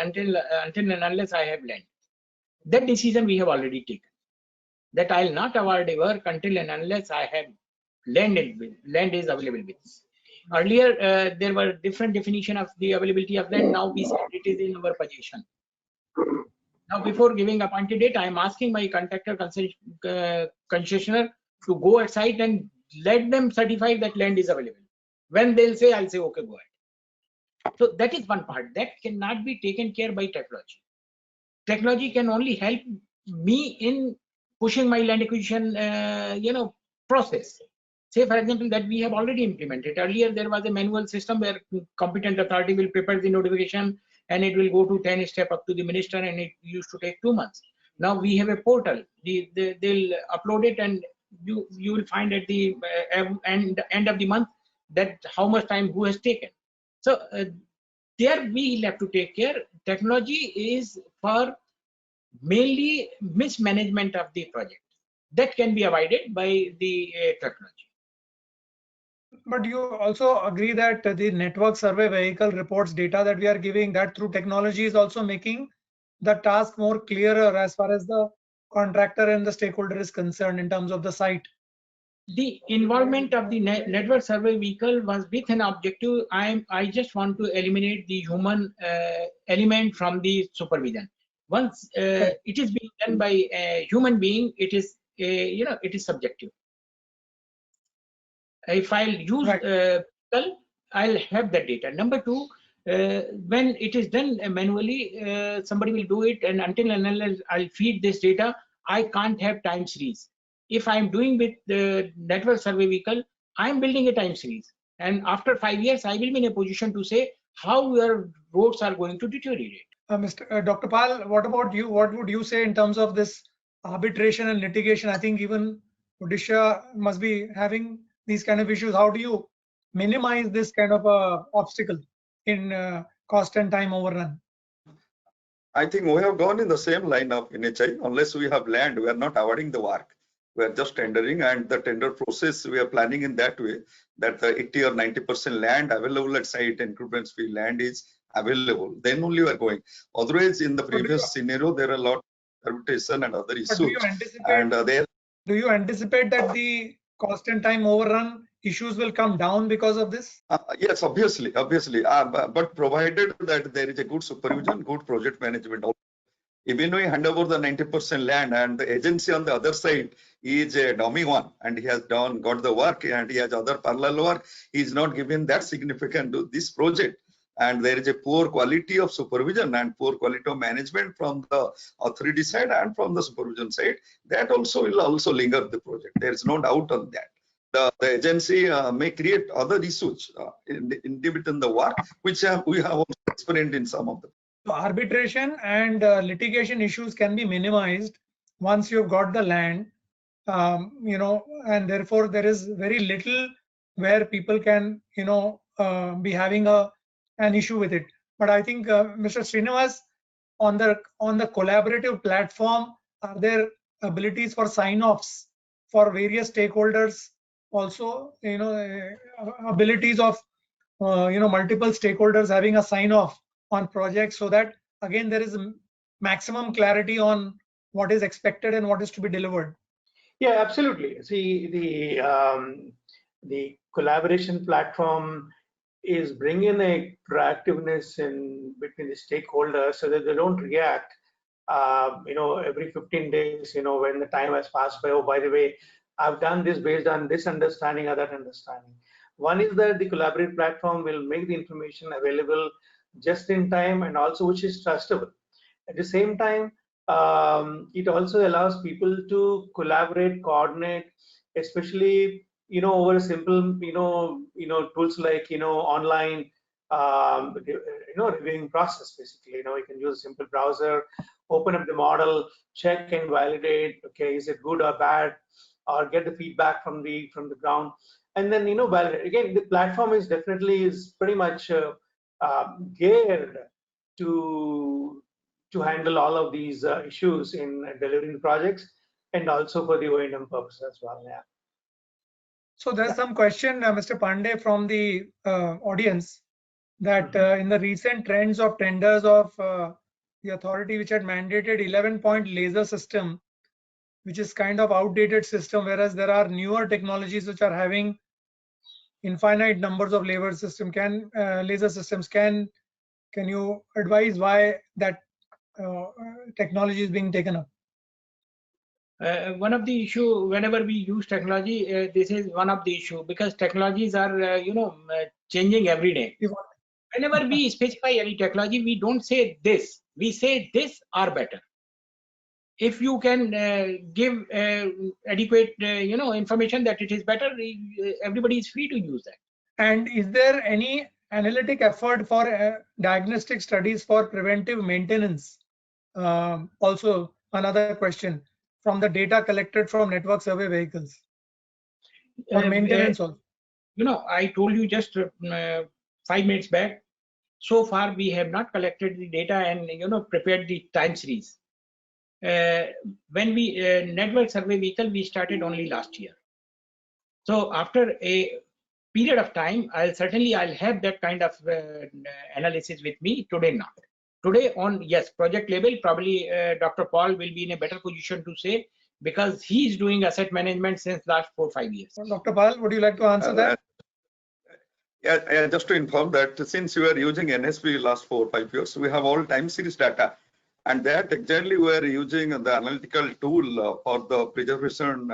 unless I have land. That decision we have already taken. That I'll not award the work until and unless I have land is available with me. Earlier, there were different definition of the availability of land. Now we said it is in our possession. Now, before giving appointed date, I am asking my contractor concessionaire to go at site and let them certify that land is available. When they'll say, I'll say, okay, go ahead. So that is one part that cannot be taken care by technology. Technology can only help me in pushing my land acquisition, process. Say, for example, that we have already implemented. Earlier, there was a manual system where competent authority will prepare the notification and it will go to 10 step up to the minister, and it used to take 2 months. Now we have a portal. They'll upload it, and you will find at the end of the month that how much time who has taken. So there we will have to take care. Technology is for mainly mismanagement of the project. That can be avoided by the technology. But you also agree that the network survey vehicle reports data that we are giving, that through technology is also making the task more clearer as far as the contractor and the stakeholder is concerned in terms of the site. The involvement of the network survey vehicle was with an objective. I just want to eliminate the human element from the supervision. Once it is being done by a human being, it is it is subjective. If I'll use vehicle, I'll have that data. Number two, when it is done manually, somebody will do it, and until and unless I'll feed this data, I can't have time series. If I'm doing with the network survey vehicle, I'm building a time series, and after 5 years, I will be in a position to say how your roads are going to deteriorate. Dr. Pal, what about you? What would you say in terms of this arbitration and litigation? I think even Odisha must be having these kind of issues. How do you minimize this kind of obstacle in cost and time overrun? I think we have gone in the same line of NHAI. Unless we have land, we are not awarding the work. We are just tendering, and the tender process we are planning in that way that the 80 or 90% land available at site, improvements fee land is available. Then only we are going. Otherwise, in the previous scenario, there are a lot of arbitration and other issues. Do you anticipate that the cost and time overrun issues will come down because of this? Yes, obviously. But provided that there is a good supervision, good project management. Even we hand over the 90% land, and the agency on the other side is a dummy one, and he has got the work, and he has other parallel work, he is not given that significant to this project. And there is a poor quality of supervision and poor quality of management from the authority side and from the supervision side. That also will also linger the project. There is no doubt on that. The agency may create other issues in the work, which we have also experienced in some of them. So arbitration and litigation issues can be minimized once you've got the land, and therefore there is very little where people can, be having an issue with it. But I think, Mr. Srinivas, on the collaborative platform, are there abilities for sign-offs for various stakeholders? Also, abilities of multiple stakeholders having a sign-off on projects, so that again there is a maximum clarity on what is expected and what is to be delivered. Yeah, absolutely. See, the collaboration platform is bringing a proactiveness in between the stakeholders so that they don't react every 15 days, when the time has passed by. Oh, by the way, I've done this based on this understanding or that understanding. One is that the collaborative platform will make the information available just in time, and also which is trustable. At the same time, it also allows people to collaborate, coordinate, especially over simple tools like online reviewing process. Basically, you can use a simple browser, open up the model, check and validate. Okay, is it good or bad, or get the feedback from the ground, and then validate. Again, the platform is pretty much geared to handle all of these issues in delivering projects, and also for the O&M purpose as well. Yeah. So there's some question, Mr. Pandey, from the audience, that in the recent trends of tenders of the authority which had mandated 11-point laser system, which is kind of outdated system, whereas there are newer technologies which are having infinite numbers of laser systems. Can you advise why that technology is being taken up? One of the issue, whenever we use technology, this is one of the issue, because technologies are changing every day. Whenever we specify any technology, we don't say this, we say this or better. if you can give adequate information that it is better, everybody is free to use that. And is there any analytic effort for diagnostic studies for preventive maintenance? Also, another question from the data collected from network survey vehicles or maintenance also. I told you just 5 minutes back, so far we have not collected the data and prepared the time series. When we network survey vehicle, we started only last year. So after a period of time, I'll have that kind of analysis with me. Today not. Today on, yes, project level, probably Dr. Paul will be in a better position to say, because he is doing asset management since last 4 or 5 years. Dr. Paul, would you like to answer that? Yeah, just to inform that since we are using NSP last 4 or 5 years, we have all time series data, and that exactly we are using the analytical tool for the preservation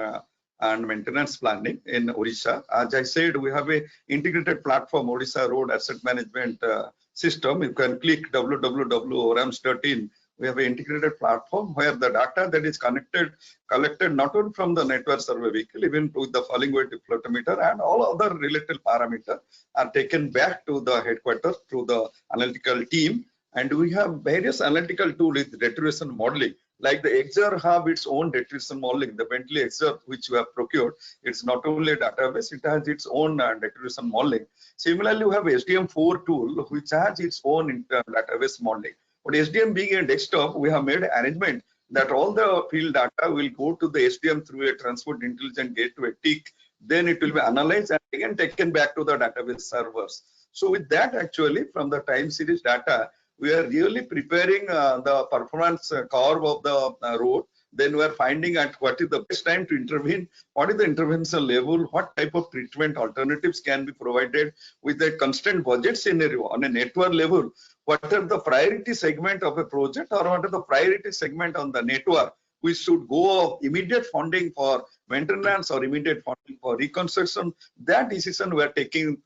and maintenance planning in Odisha. As I said, we have a integrated platform, Odisha Road Asset Management System. You can click www.orams.in. We have an integrated platform where the data that is collected not only from the network survey vehicle, even with the falling weight deflectometer and all other related parameters are taken back to the headquarters through the analytical team. And we have various analytical tools with deterioration modeling. Like the XR have its own deterioration modeling. The Bentley XR, which we have procured, it's not only a database, it has its own deterioration modeling. Similarly, we have SDM4 tool, which has its own database modeling. But SDM being a desktop, we have made arrangement that all the field data will go to the SDM through a transport intelligent gateway TIC. Then it will be analyzed and again taken back to the database servers. So with that, actually, from the time series data, we are really preparing the performance curve of the road. Then we are finding out what is the best time to intervene, what is the intervention level, what type of treatment alternatives can be provided with a constant budget scenario on a network level. What are the priority segment of a project, or what are the priority segment on the network? We should go immediate funding for maintenance or immediate funding for reconstruction. That decision we are taking,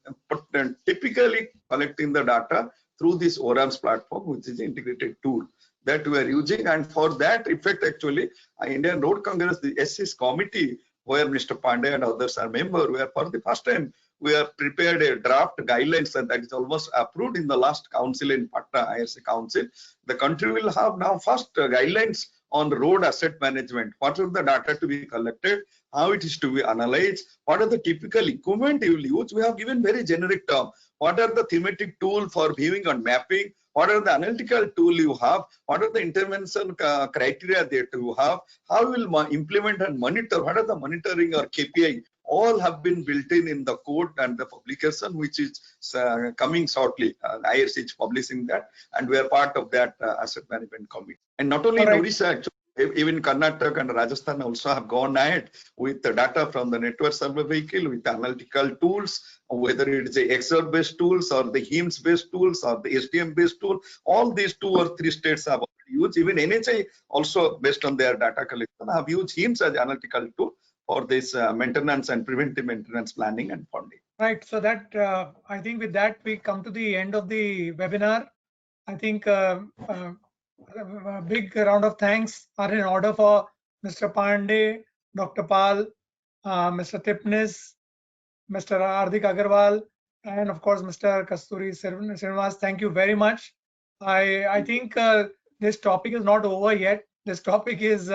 typically collecting the data through this ORAMS platform, which is an integrated tool that we are using. And for that effect, actually, Indian Road Congress, the SS committee, where Mr. Pandey and others are members, where for the first time we have prepared a draft guidelines, and that is almost approved in the last council in Patna, IRC council. The country will have now first guidelines on road asset management. What are the data to be collected, how it is to be analyzed, what are the typical equipment you will use. We have given very generic term. What are the thematic tool for viewing and mapping? What are the analytical tool you have? What are the intervention criteria that you have? How you will implement and monitor? What are the monitoring or KPI? All have been built in the code and the publication, which is coming shortly. IRC is publishing that, and we are part of that asset management committee. And not only in Odisha, actually, even Karnataka and Rajasthan also have gone ahead with the data from the network survey vehicle with analytical tools, whether it is the XR based tools or the HIMS based tools or the SDM based tool. All these 2 or 3 states have used. Even NHAI also, based on their data collection, have used HIMS as analytical tool for this maintenance and preventive maintenance planning and funding. Right. So that I think with that we come to the end of the webinar. I think a big round of thanks are in order for Mr. Pandey, Dr. Pal, Mr. Tipnis, Mr. Hardik Agarwal, and of course Mr. Kasturi Srinivas. Thank you very much. I think this topic is not over yet. This topic is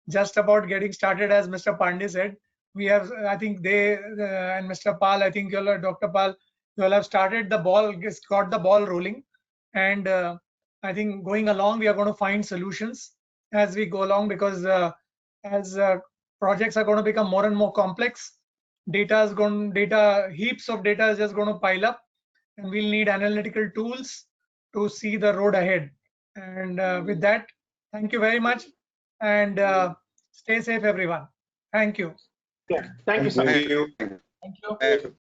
just about getting started, as Mr. Pandey said. We have, I think they and Mr. Pal, I think you'll, Dr. Pal, you all have started the ball, got the ball rolling, and I think going along we are going to find solutions as we go along, because as projects are going to become more and more complex, heaps of data is just going to pile up, and we'll need analytical tools to see the road ahead. And with that, thank you very much, and stay safe, everyone. Thank you. Yeah, thank you, sir. Thank you. Thank you. Thank you.